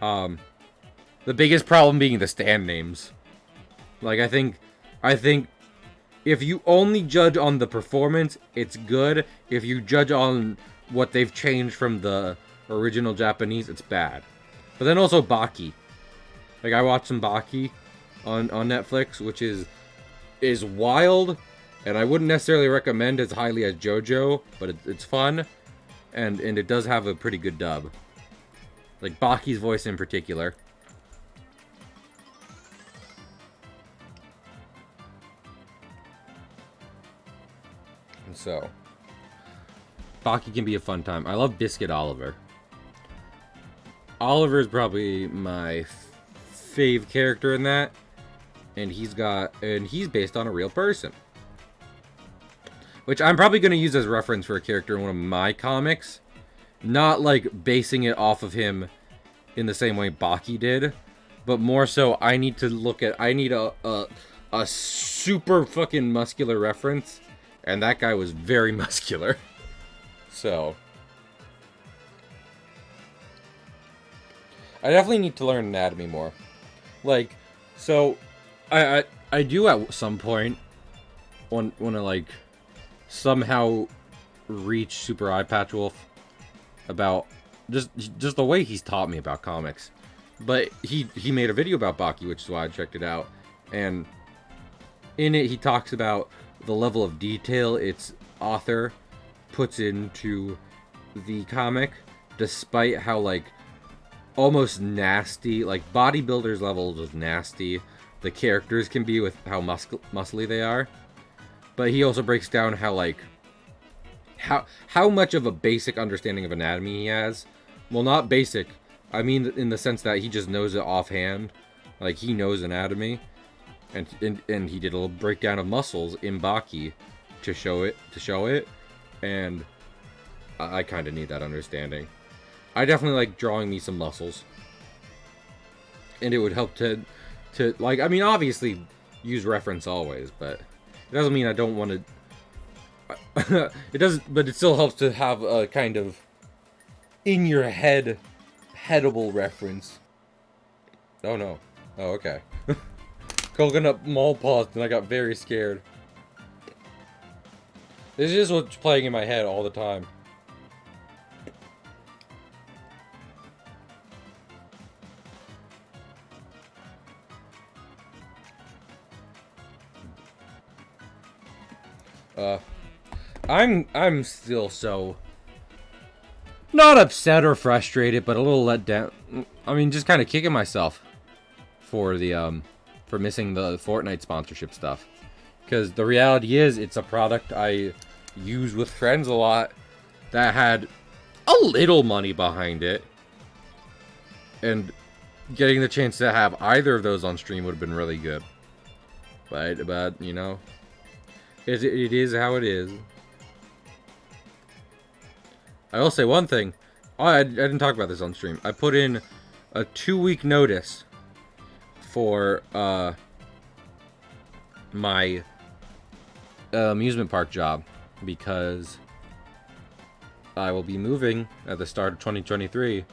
The biggest problem being the stand names. Like, I think if you only judge on the performance, it's good. If you judge on what they've changed from the original Japanese, it's bad. But then also Baki. Like, I watched some Baki on Netflix, which is wild, and I wouldn't necessarily recommend as highly as JoJo, but it's fun, and it does have a pretty good dub. Like, Baki's voice in particular. And so, Baki can be a fun time. I love Biscuit Oliver. Oliver is probably my fave character in that, and he's based on a real person, which I'm probably going to use as reference for a character in one of my comics, not like basing it off of him in the same way Baki did, but more so I need a super fucking muscular reference, and that guy was very muscular. So I definitely need to learn anatomy more. Like, so I do at some point want to like somehow reach Super Eye Patch Wolf about just the way he's taught me about comics. But he made a video about Baki, which is why I checked it out, and in it he talks about the level of detail its author puts into the comic, despite how like almost nasty, like bodybuilders levels of nasty the characters can be with how muscly they are. But he also breaks down how like how much of a basic understanding of anatomy he has. Well, not basic, I mean in the sense that he just knows it offhand. Like, he knows anatomy, and he did a little breakdown of muscles in Baki to show it, and I kind of need that understanding. I definitely like drawing me some muscles, and it would help to like, I mean, obviously use reference always, but it doesn't mean I don't want to. It doesn't, but it still helps to have a kind of in your head headable reference. Oh no. Oh, okay. Coconut mall paused and I got very scared. This is just what's playing in my head all the time. I'm still so not upset or frustrated, but a little let down. I mean, just kind of kicking myself for the for missing the Fortnite sponsorship stuff, because the reality is it's a product I use with friends a lot that had a little money behind it, and getting the chance to have either of those on stream would have been really good. But you know, it is how it is. I will say one thing. I didn't talk about this on stream. I put in a 2-week notice for my amusement park job, because I will be moving at the start of 2023,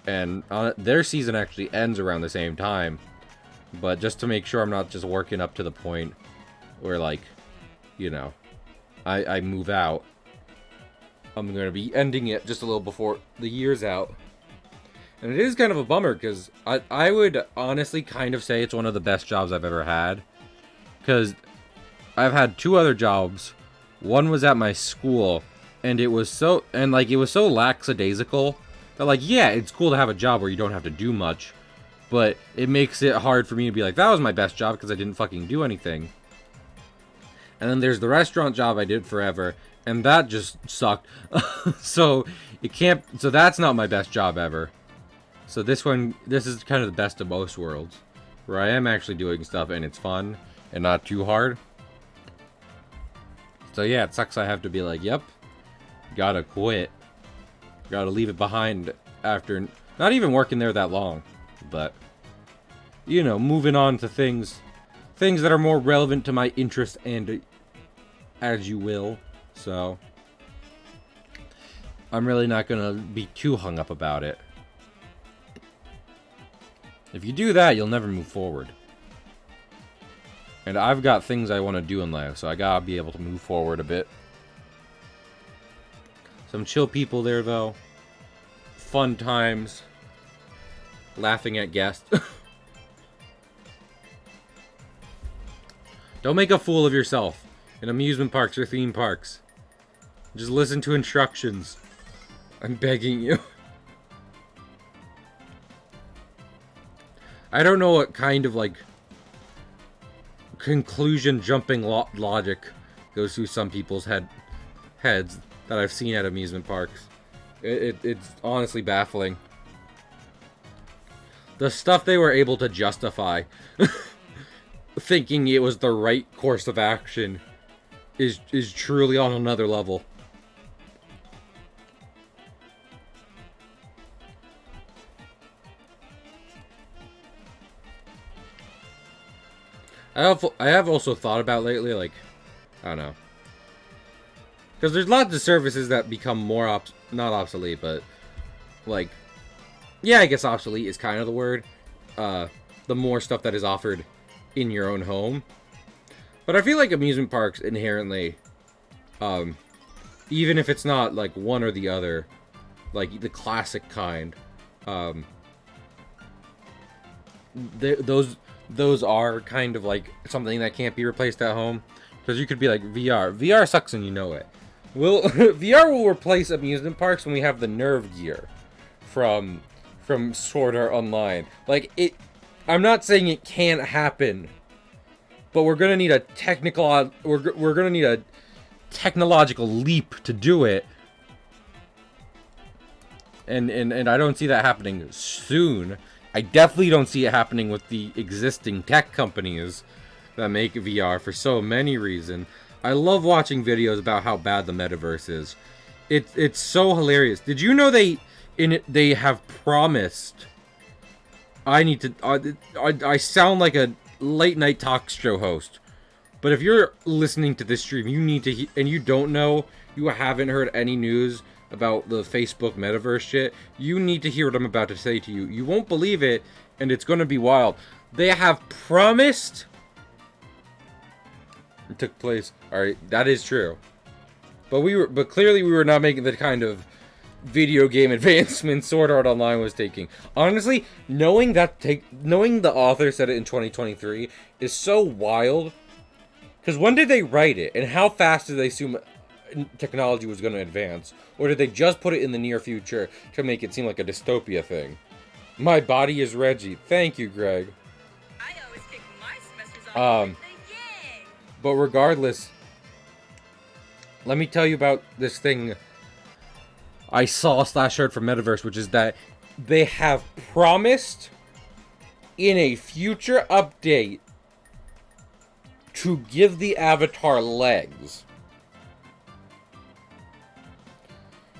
and their season actually ends around the same time. But just to make sure I'm not just working up to the point where, like, you know, I move out, I'm going to be ending it just a little before the year's out. And it is kind of a bummer, because I would honestly kind of say it's one of the best jobs I've ever had. Because I've had 2 other jobs. One was at my school, and it was so lackadaisical that, like, yeah, it's cool to have a job where you don't have to do much, but it makes it hard for me to be like, that was my best job because I didn't fucking do anything. And then there's the restaurant job I did forever, and that just sucked. So that's not my best job ever. So this is kind of the best of most worlds, where I am actually doing stuff and it's fun and not too hard. So yeah, it sucks I have to be like, yep, gotta quit. Gotta leave it behind after not even working there that long. But, you know, moving on to things that are more relevant to my interest and as you will. So, I'm really not going to be too hung up about it. If you do that, you'll never move forward. And I've got things I want to do in life, so I gotta be able to move forward a bit. Some chill people there, though. Fun times. Laughing at guests. Don't make a fool of yourself in amusement parks or theme parks. Just listen to instructions. I'm begging you. I don't know what kind of, like, conclusion jumping logic goes through some people's heads that I've seen at amusement parks. It's honestly baffling. The stuff they were able to justify thinking it was the right course of action is truly on another level. I have also thought about lately, like, I don't know. Because there's lots of services that become more, not obsolete, but, like, yeah, I guess obsolete is kind of the word. The more stuff that is offered in your own home. But I feel like amusement parks inherently, even if it's not, like, one or the other, like, the classic kind, those are kind of like something that can't be replaced at home. Because you could be like, VR. VR sucks and you know it. VR will replace amusement parks when we have the nerve gear from Sword Art Online. Like, I'm not saying it can't happen, but we're gonna need a we're gonna need a technological leap to do it. And I don't see that happening soon. I definitely don't see it happening with the existing tech companies that make VR for so many reasons. I love watching videos about how bad the metaverse is. It's so hilarious. Did you know they have promised? I sound like a late night talk show host, but if you're listening to this stream, you need to and you don't know, you haven't heard any news about the Facebook metaverse shit, you need to hear what I'm about to say to you. You won't believe it, and it's going to be wild. They have promised... It took place. Alright, that is true. But clearly we were not making the kind of video game advancement Sword Art Online was taking. Honestly, knowing the author said it in 2023 is so wild. Because when did they write it? And how fast did they assume technology was going to advance? Or did they just put it in the near future to make it seem like a dystopia thing? My body is Reggie. Thank you, Greg. I always kick my semesters off with a yay. But regardless, let me tell you about this thing I saw / heard from Metaverse, which is that they have promised in a future update to give the avatar legs.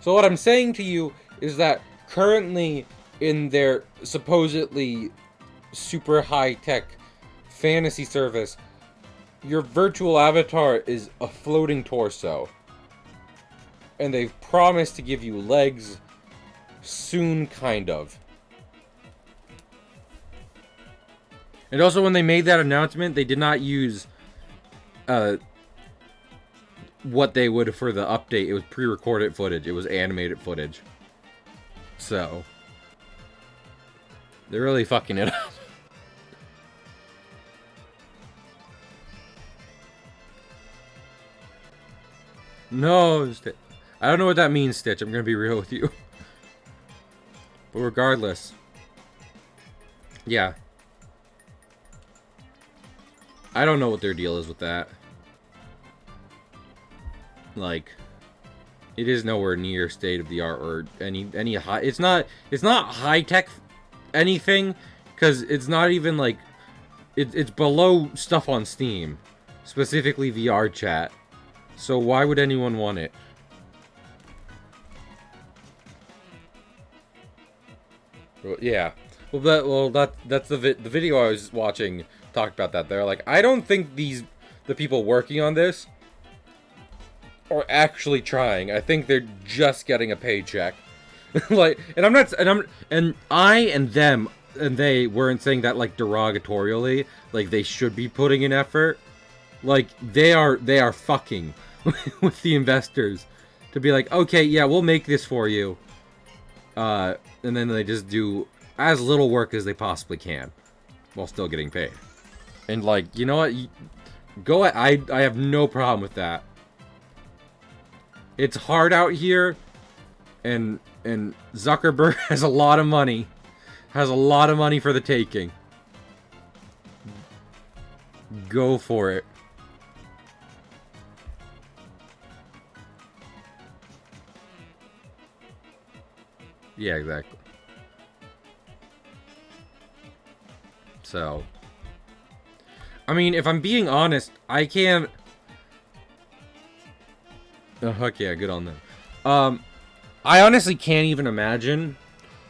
So what I'm saying to you is that currently in their supposedly super high-tech fantasy service, your virtual avatar is a floating torso. And they've promised to give you legs soon, kind of. And also when they made that announcement, they did not use what they would for the update. It was pre-recorded footage. It was animated footage. So they're really fucking it up. No, I don't know what that means, Stitch. I'm gonna be real with you. But regardless, yeah, I don't know what their deal is with that. Like, it is nowhere near state of the art or any high. It's not high tech anything, because it's not even like it's below stuff on Steam, specifically VR chat. So why would anyone want it? Yeah. That's the video I was watching talked about that. They're like, I don't think the people working on this are actually trying. I think they're just getting a paycheck. Like, and I'm not, and I and them and they weren't saying that like derogatorily. Like they should be putting in effort. Like they are fucking with the investors to be like, okay, yeah, we'll make this for you. And then they just do as little work as they possibly can while still getting paid. And like, you know what? Go ahead. I have no problem with that. It's hard out here, and Zuckerberg has a lot of money. Has a lot of money for the taking. Go for it. Yeah, exactly. So, I mean, if I'm being honest, I can't. Oh, heck yeah, good on them. I honestly can't even imagine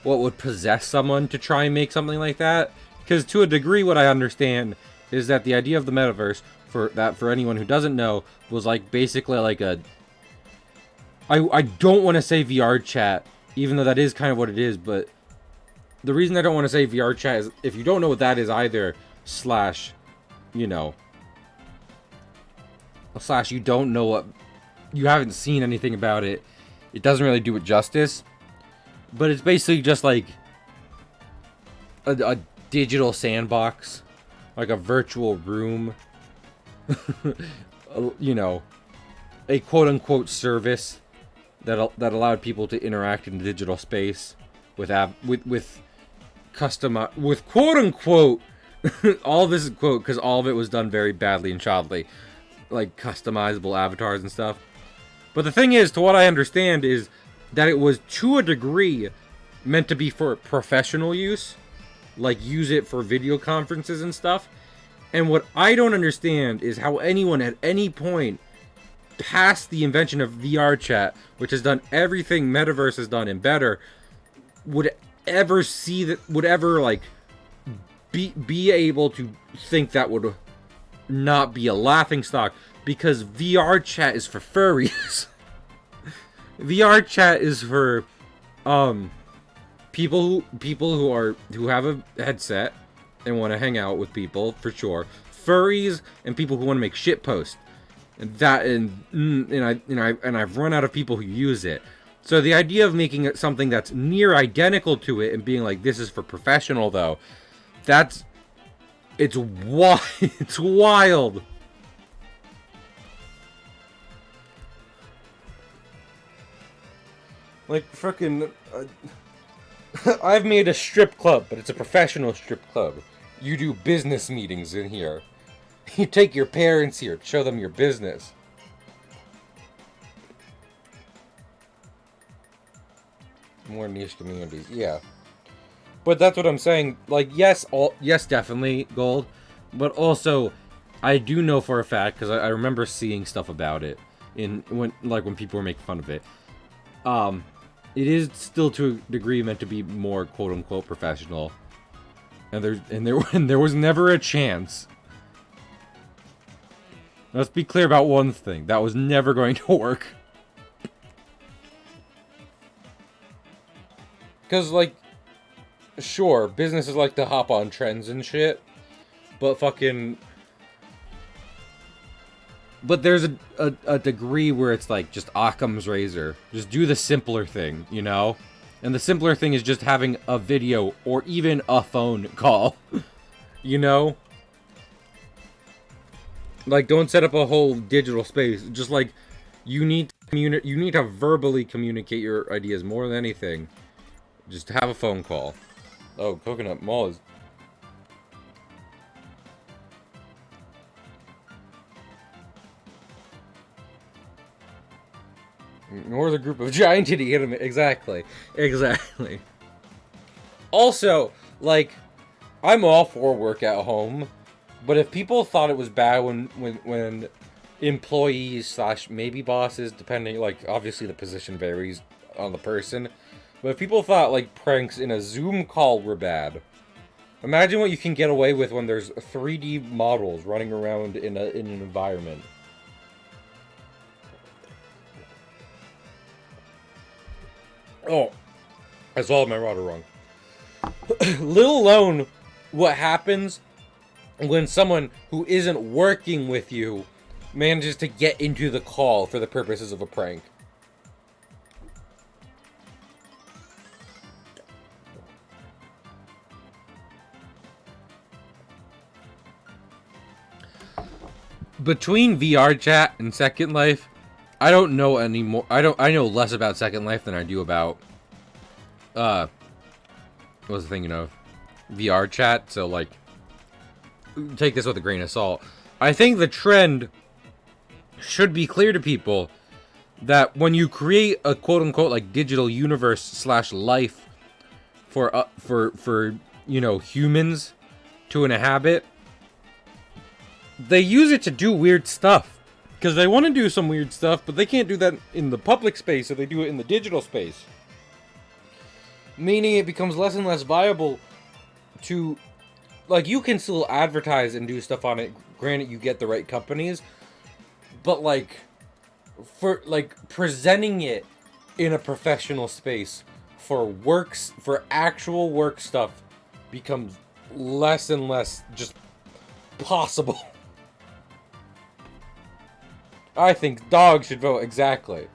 what would possess someone to try and make something like that. Because to a degree, what I understand is that the idea of the metaverse, for anyone who doesn't know, was like basically like a. I don't want to say VR chat, even though that is kind of what it is, but the reason I don't want to say VR chat is if you don't know what that is either, slash, you know, slash you don't know what, you haven't seen anything about it, it doesn't really do it justice. But it's basically just like a digital sandbox, like a virtual room, you know, a quote-unquote service that allowed people to interact in digital space with quote-unquote all this is quote because all of it was done very badly and childly, like customizable avatars and stuff. But the thing is, to what I understand, is that it was to a degree meant to be for professional use, like use it for video conferences and stuff. And what I don't understand is how anyone at any point past the invention of VR chat, which has done everything Metaverse has done and better, would ever see that, would ever like be able to think that would not be a laughing stock, because VR chat is for furries. VR chat is for people who have a headset and want to hang out with people, for sure. Furries and people who want to make shit posts. And I've run out of people who use it. So the idea of making it something that's near identical to it and being like, this is for professional though, it's wild. It's wild. Like frickin', I've made a strip club, but it's a professional strip club. You do business meetings in here. You take your parents here to show them your business. More niche communities, yeah. But that's what I'm saying. Like, yes, definitely gold. But also, I do know for a fact, because I remember seeing stuff about it when people were making fun of it. It is still to a degree meant to be more quote unquote professional. And there was never a chance. Let's be clear about one thing. That was never going to work. Because, like, sure, businesses like to hop on trends and shit. But fucking... But there's a degree where it's like just Occam's razor. Just do the simpler thing, you know? And the simpler thing is just having a video or even a phone call. You know? Like, don't set up a whole digital space. Just like, you need to verbally communicate your ideas more than anything. Just have a phone call. Oh, Coconut Mall is... Nor the group of giant titty anime. Exactly. Exactly. Also, like, I'm all for work at home, but if people thought it was bad when employees slash maybe bosses, depending, like, obviously the position varies on the person, But if people thought, like, pranks in a Zoom call were bad, imagine what you can get away with when there's 3D models running around in an environment. Oh, I swallowed my water wrong. Let alone what happens when someone who isn't working with you manages to get into the call for the purposes of a prank. Between VR chat and Second Life, I don't know anymore. I know less about Second Life than I do about what was I thinking of? VR chat, so like take this with a grain of salt. I think the trend should be clear to people that when you create a quote-unquote like digital universe slash life for you know, humans to inhabit, they use it to do weird stuff because they want to do some weird stuff, but they can't do that in the public space, so they do it in the digital space, meaning it becomes less and less viable to, like, you can still advertise and do stuff on it, granted you get the right companies, but like for like presenting it in a professional space for works, for actual work stuff, becomes less and less just possible. I think dogs should vote, exactly.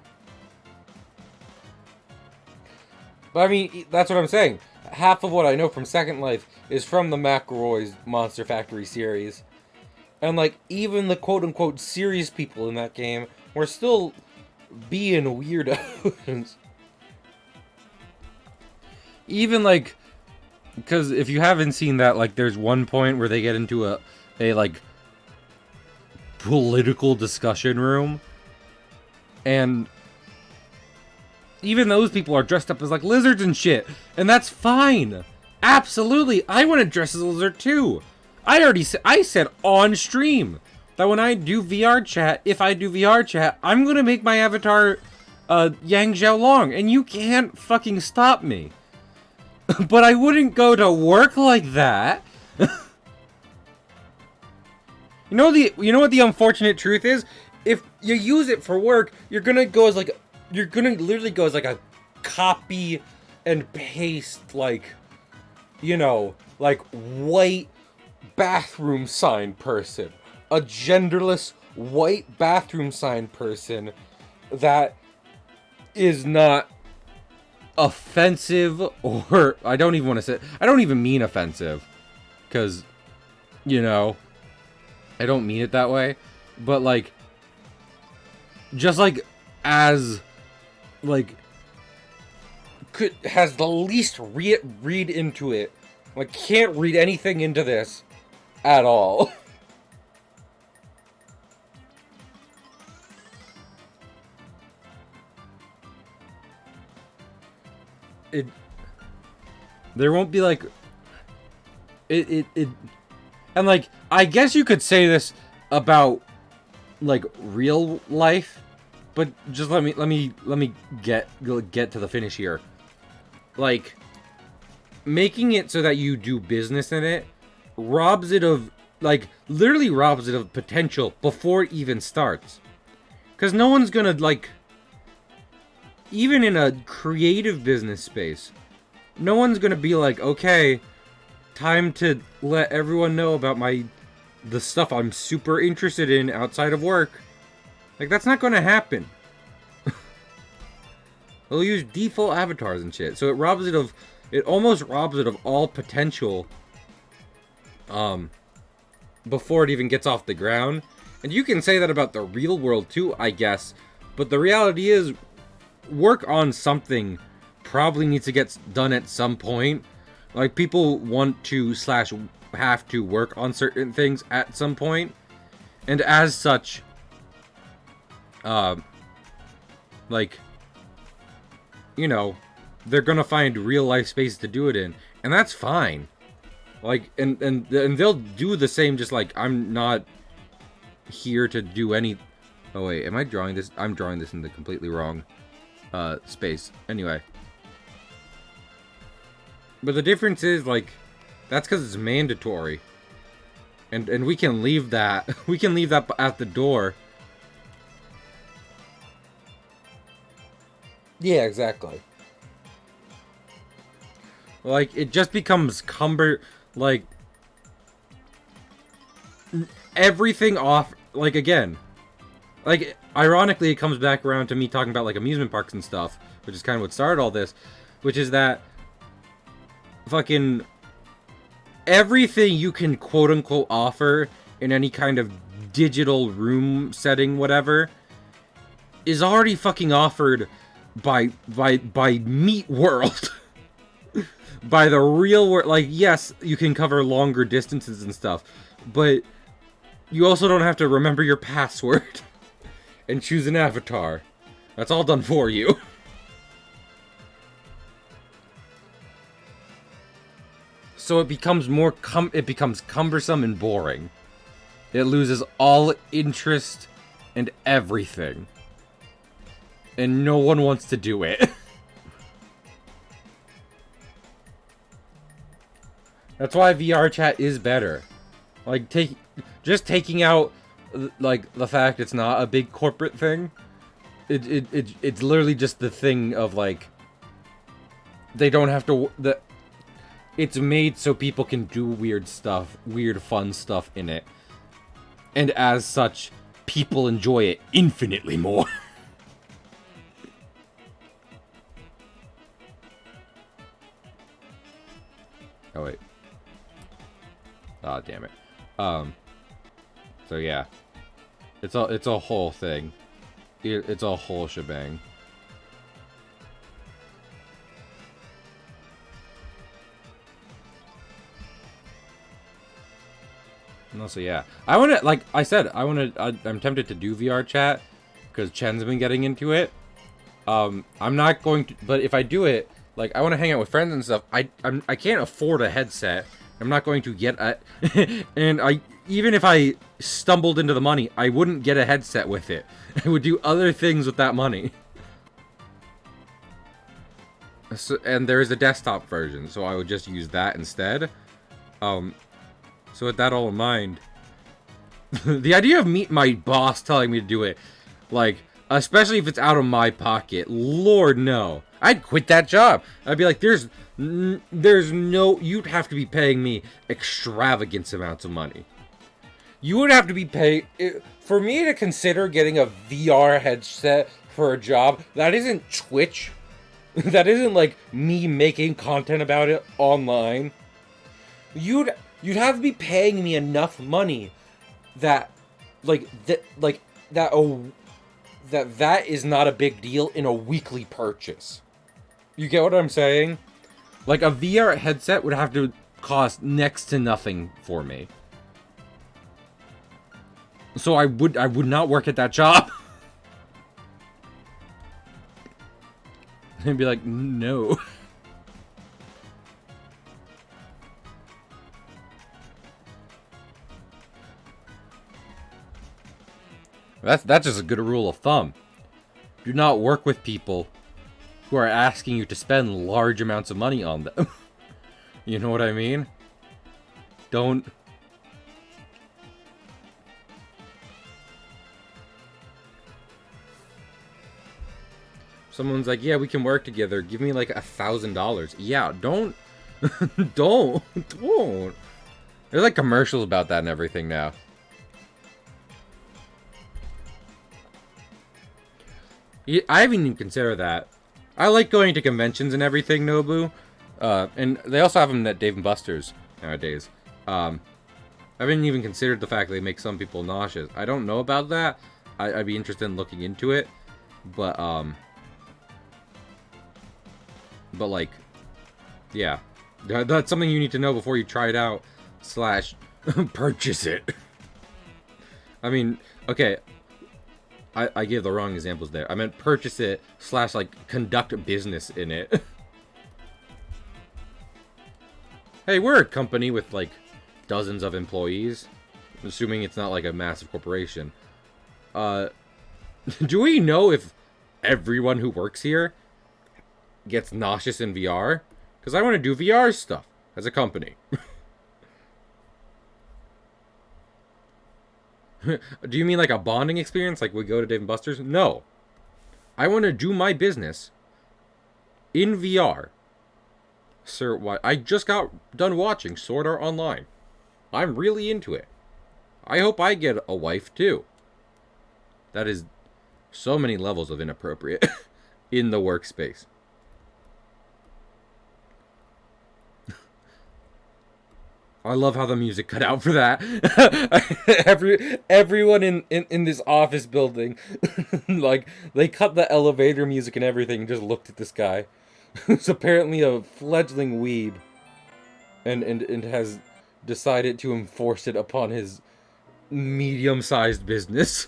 But I mean, that's what I'm saying. Half of what I know from Second Life is from the McElroy's Monster Factory series. And like, even the quote-unquote serious people in that game were still being weirdos. Even like, because if you haven't seen that, like, there's one point where they get into a like political discussion room, and even those people are dressed up as like lizards and shit, and that's fine. Absolutely, I want to dress as a lizard too. I said on stream that when I do VR chat, if I do VR chat, I'm gonna make my avatar Yang Xiaolong, and you can't fucking stop me. But I wouldn't go to work like that. You know what the unfortunate truth is? If you use it for work, you're gonna literally go as like a copy and paste, like, you know, like white bathroom sign person. A genderless white bathroom sign person that is not offensive, or I don't even mean offensive, because, you know, I don't mean it that way, but like, just like, as like, has the least read into it, like, can't read anything into this at all. There won't be like it and like, I guess you could say this about like real life, but just let me get to the finish here. Like, making it so that you do business in it robs it of, like, literally robs it of potential before it even starts, because no one's gonna, like, even in a creative business space, no one's gonna be like, okay, time to let everyone know about the stuff I'm super interested in outside of work. Like, that's not gonna happen. They'll use default avatars and shit, so it almost robs it of all potential before it even gets off the ground. And you can say that about the real world too, I guess, but the reality is, work on something probably needs to get done at some point. Like, people want to / have to work on certain things at some point, and as such, like, you know, they're gonna find real life space to do it in, and that's fine. Like, and they'll do the same. Just like, I'm not here to do any. Oh wait, am I drawing this? I'm drawing this in the completely wrong space. Anyway, But the difference is, like, that's because it's mandatory. And we can leave that. We can leave that at the door. Yeah, exactly. Like, it just becomes like, everything off, like, again. Like, ironically, it comes back around to me talking about, like, amusement parks and stuff, which is kind of what started all this, which is that fucking everything you can quote-unquote offer in any kind of digital room setting, whatever, is already fucking offered by Meat World. By the real world. Like, yes, you can cover longer distances and stuff, but you also don't have to remember your password and choose an avatar. That's all done for you. So it becomes it becomes cumbersome and boring. It loses all interest and everything. And no one wants to do it. That's why VR chat is better. Like, just taking out, like, the fact it's not a big corporate thing. It's literally just the thing of, like, they don't have to... It's made so people can do weird stuff, weird fun stuff in it. And as such, people enjoy it infinitely more. Oh, wait. Ah, damn it. So yeah. It's a whole thing. It's a whole shebang. And also, yeah. I want to, like I said, I'm tempted to do VR chat because Chen's been getting into it. I'm not going to, but if I do it, like, I want to hang out with friends and stuff. I can't afford a headset. I'm not going to get a, and even if I stumbled into the money, I wouldn't get a headset with it. I would do other things with that money. So, and there is a desktop version, so I would just use that instead. So with that all in mind, the idea of my boss telling me to do it, like, especially if it's out of my pocket, Lord no. I'd quit that job. I'd be like, there's no, you'd have to be paying me extravagant amounts of money. You would have to be paying, for me to consider getting a VR headset for a job, that isn't Twitch. That isn't, like, me making content about it online. You'd have to be paying me enough money that, that is not a big deal in a weekly purchase. You get what I'm saying? Like, a VR headset would have to cost next to nothing for me. So I would not work at that job. And be like, no. That's just a good rule of thumb. Do not work with people who are asking you to spend large amounts of money on them. You know what I mean? Don't... Someone's like, yeah, we can work together. Give me like $1,000. Yeah, don't. Don't. There's like commercials about that and everything now. I haven't even considered that. I like going to conventions and everything, Nobu. And they also have them at Dave & Buster's nowadays. I haven't even considered the fact that they make some people nauseous. I don't know about that. I'd be interested in looking into it. But like, yeah. That's something you need to know before you try it out. / purchase it. I mean, okay. I gave the wrong examples there. I meant purchase it / like conduct business in it. Hey, we're a company with like dozens of employees. Assuming it's not like a massive corporation. Do we know if everyone who works here gets nauseous in VR? Because I want to do VR stuff as a company. Do you mean like a bonding experience? Like we go to Dave & Buster's? No. I want to do my business in VR. Sir, what? I just got done watching Sword Art Online. I'm really into it. I hope I get a wife too. That is so many levels of inappropriate in the workspace. I love how the music cut out for that. Everyone in this office building, like, they cut the elevator music and everything and just looked at this guy. Who's apparently a fledgling weeb. And has decided to enforce it upon his medium-sized business.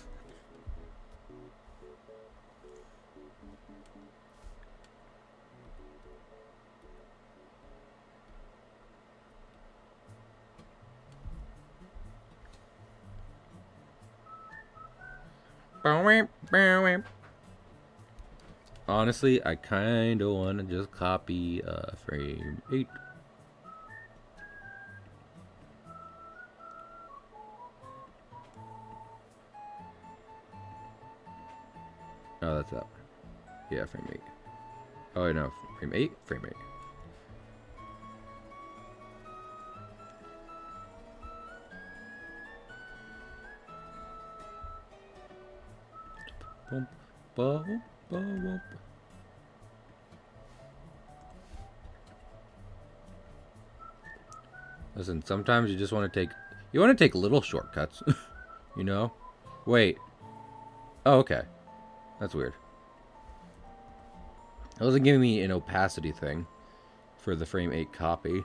Honestly, I kind of want to just copy frame 8. Oh, that's up. Yeah, frame 8. Oh, no, frame 8? Frame 8. Boom, boom, boom. Listen, sometimes you just want to take... You want to take little shortcuts. You know? Wait. Oh, okay. That's weird. It wasn't giving me an opacity thing for the frame 8 copy.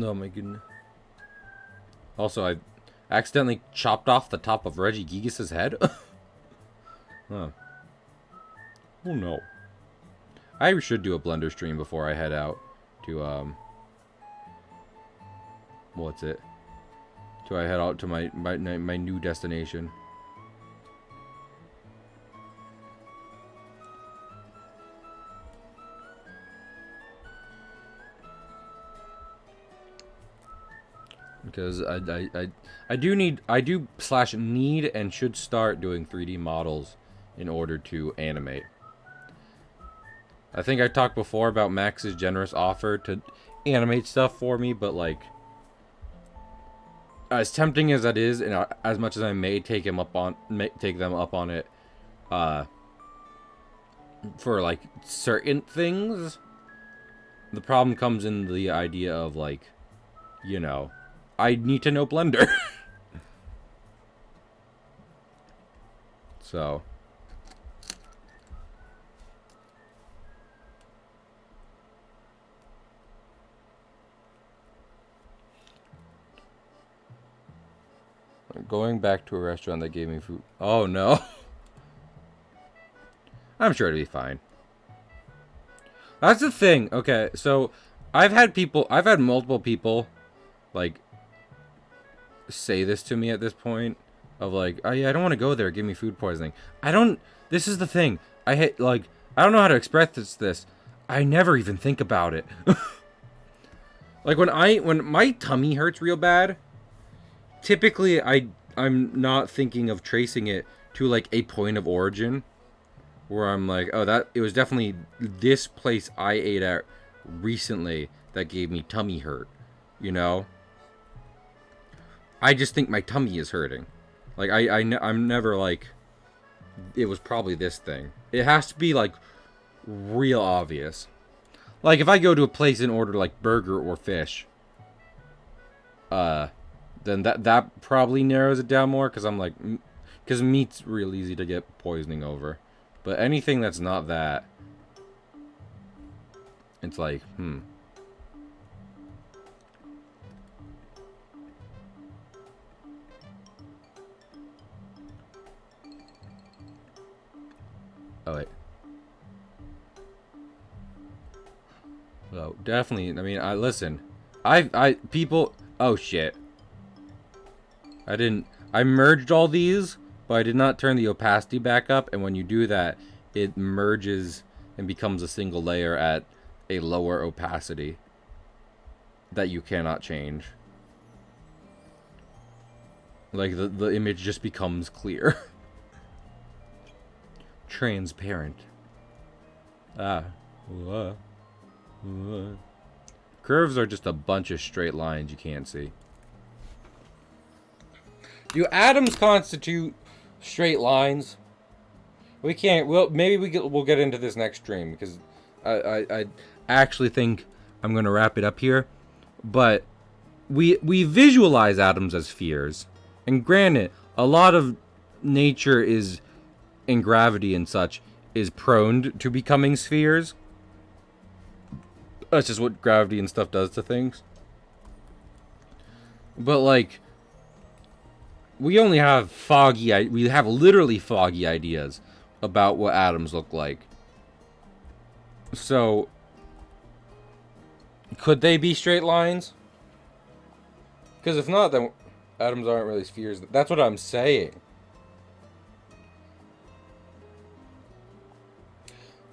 Oh my goodness. Also, I accidentally chopped off the top of Reggie Gigas' head. Huh. Oh no. I should do a Blender stream before I head out to, what's it? Till I head out to my new destination. Because I do need and should start doing 3D models in order to animate. I think I talked before about Max's generous offer to animate stuff for me, but like, as tempting as that is, and as much as I may take them up on it, for like certain things, the problem comes in the idea of like, you know, I need to know Blender. So. Going back to a restaurant that gave me food. Oh no. I'm sure it'll be fine. That's the thing. Okay, so I've had multiple people like say this to me at this point of like, oh yeah, I don't want to go there, give me food poisoning. This is the thing. I don't know how to express this. I never even think about it. Like when my tummy hurts real bad, typically I'm not thinking of tracing it to like a point of origin where I'm like, oh, it was definitely this place I ate at recently that gave me tummy hurt, you know? I just think my tummy is hurting. Like I'm never like, it was probably this thing. It has to be like real obvious. Like if I go to a place and order like burger or fish, then that probably narrows it down more, because I'm like, because meat's real easy to get poisoning over. But anything that's not that, it's like, Oh wait. Oh, definitely. I mean, listen. People. Oh shit. I merged all these but I did not turn the opacity back up, and when you do that, it merges and becomes a single layer at a lower opacity that you cannot change. Like, the image just becomes clear. Transparent. Curves are just a bunch of straight lines you can't see. Do atoms constitute straight lines? We can't. Well, maybe we'll get into this next stream, because I actually think I'm gonna wrap it up here. But we visualize atoms as spheres, and granted, a lot of nature is, in gravity and such, is prone to becoming spheres. That's just what gravity and stuff does to things. But like, we have literally foggy ideas about what atoms look like. So, could they be straight lines? Because if not, then atoms aren't really spheres. That's what I'm saying.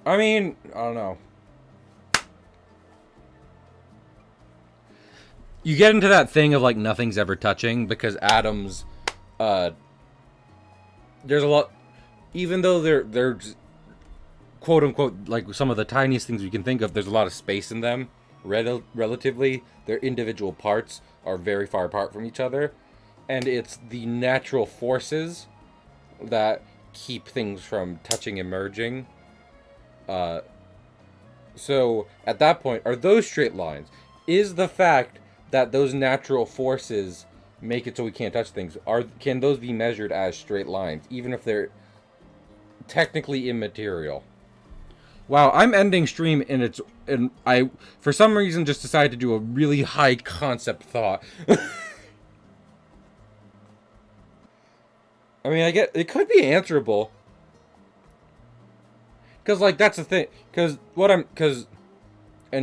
I mean, I don't know. You get into that thing of like nothing's ever touching, because atoms, there's a lot, even though they're quote unquote like some of the tiniest things we can think of, there's a lot of space in them. Relatively, their individual parts are very far apart from each other, and it's the natural forces that keep things from touching and merging. So at that point, are those straight lines? Is the fact that those natural forces make it so we can't touch things, can those be measured as straight lines, even if they're technically immaterial? Wow, I'm ending stream and I for some reason just decided to do a really high concept thought. I mean, I get it could be answerable. Cause like that's the thing. I'm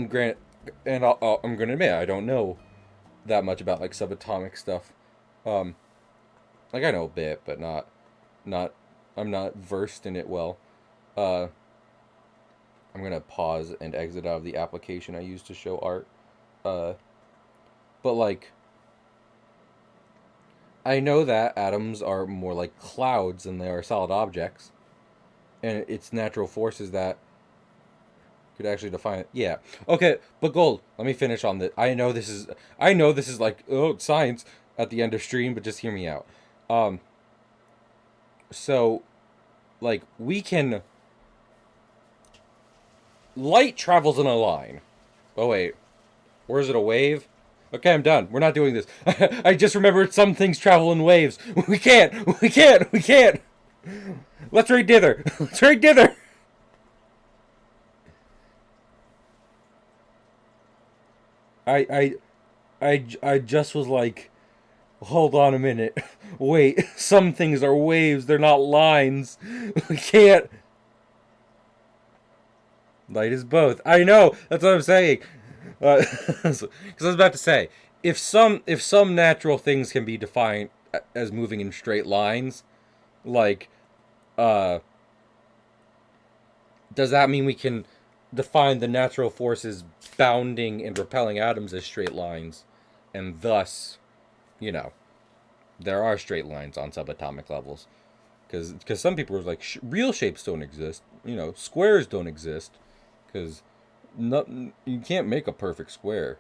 gonna admit I don't know that much about like subatomic stuff. Like I know a bit, but not I'm not versed in it well. I'm gonna pause and exit out of the application I use to show art. But like, I know that atoms are more like clouds than they are solid objects, and it's natural forces that could actually define it. Yeah. Okay, but Gold, let me finish on this. I know this is like, oh, science at the end of stream, but just hear me out. So, like, light travels in a line. Oh, wait. Or is it a wave? Okay, I'm done. We're not doing this. I just remembered some things travel in waves. We can't. Let's read dither. I just was like, hold on a minute. Wait, some things are waves. They're not lines. We can't. Light is both. I know. That's what I'm saying. Because I was about to say, if some natural things can be defined as moving in straight lines, like, does that mean we can define the natural forces bounding and repelling atoms as straight lines, and thus, there are straight lines on subatomic levels? Because some people are like, real shapes don't exist. Squares don't exist. Because you can't make a perfect square.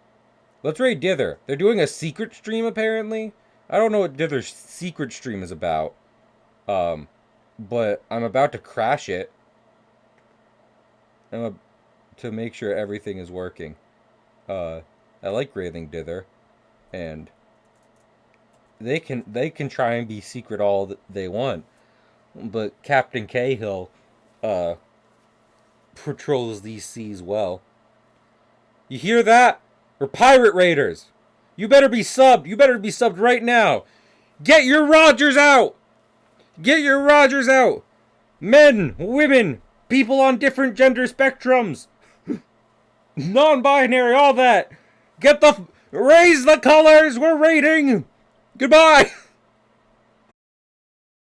Let's rate Dither. They're doing a secret stream, apparently. I don't know what Dither's secret stream is about. But I'm about to crash it. To make sure everything is working. I like rating Dither. And they can try and be secret all that they want. But Captain Cahill, patrols these seas well. You hear that? We're pirate raiders. You better be subbed. You better be subbed right now. Get your Rogers out. Men, women, people on different gender spectrums, non-binary, all that. Raise the colors. We're raiding. Goodbye.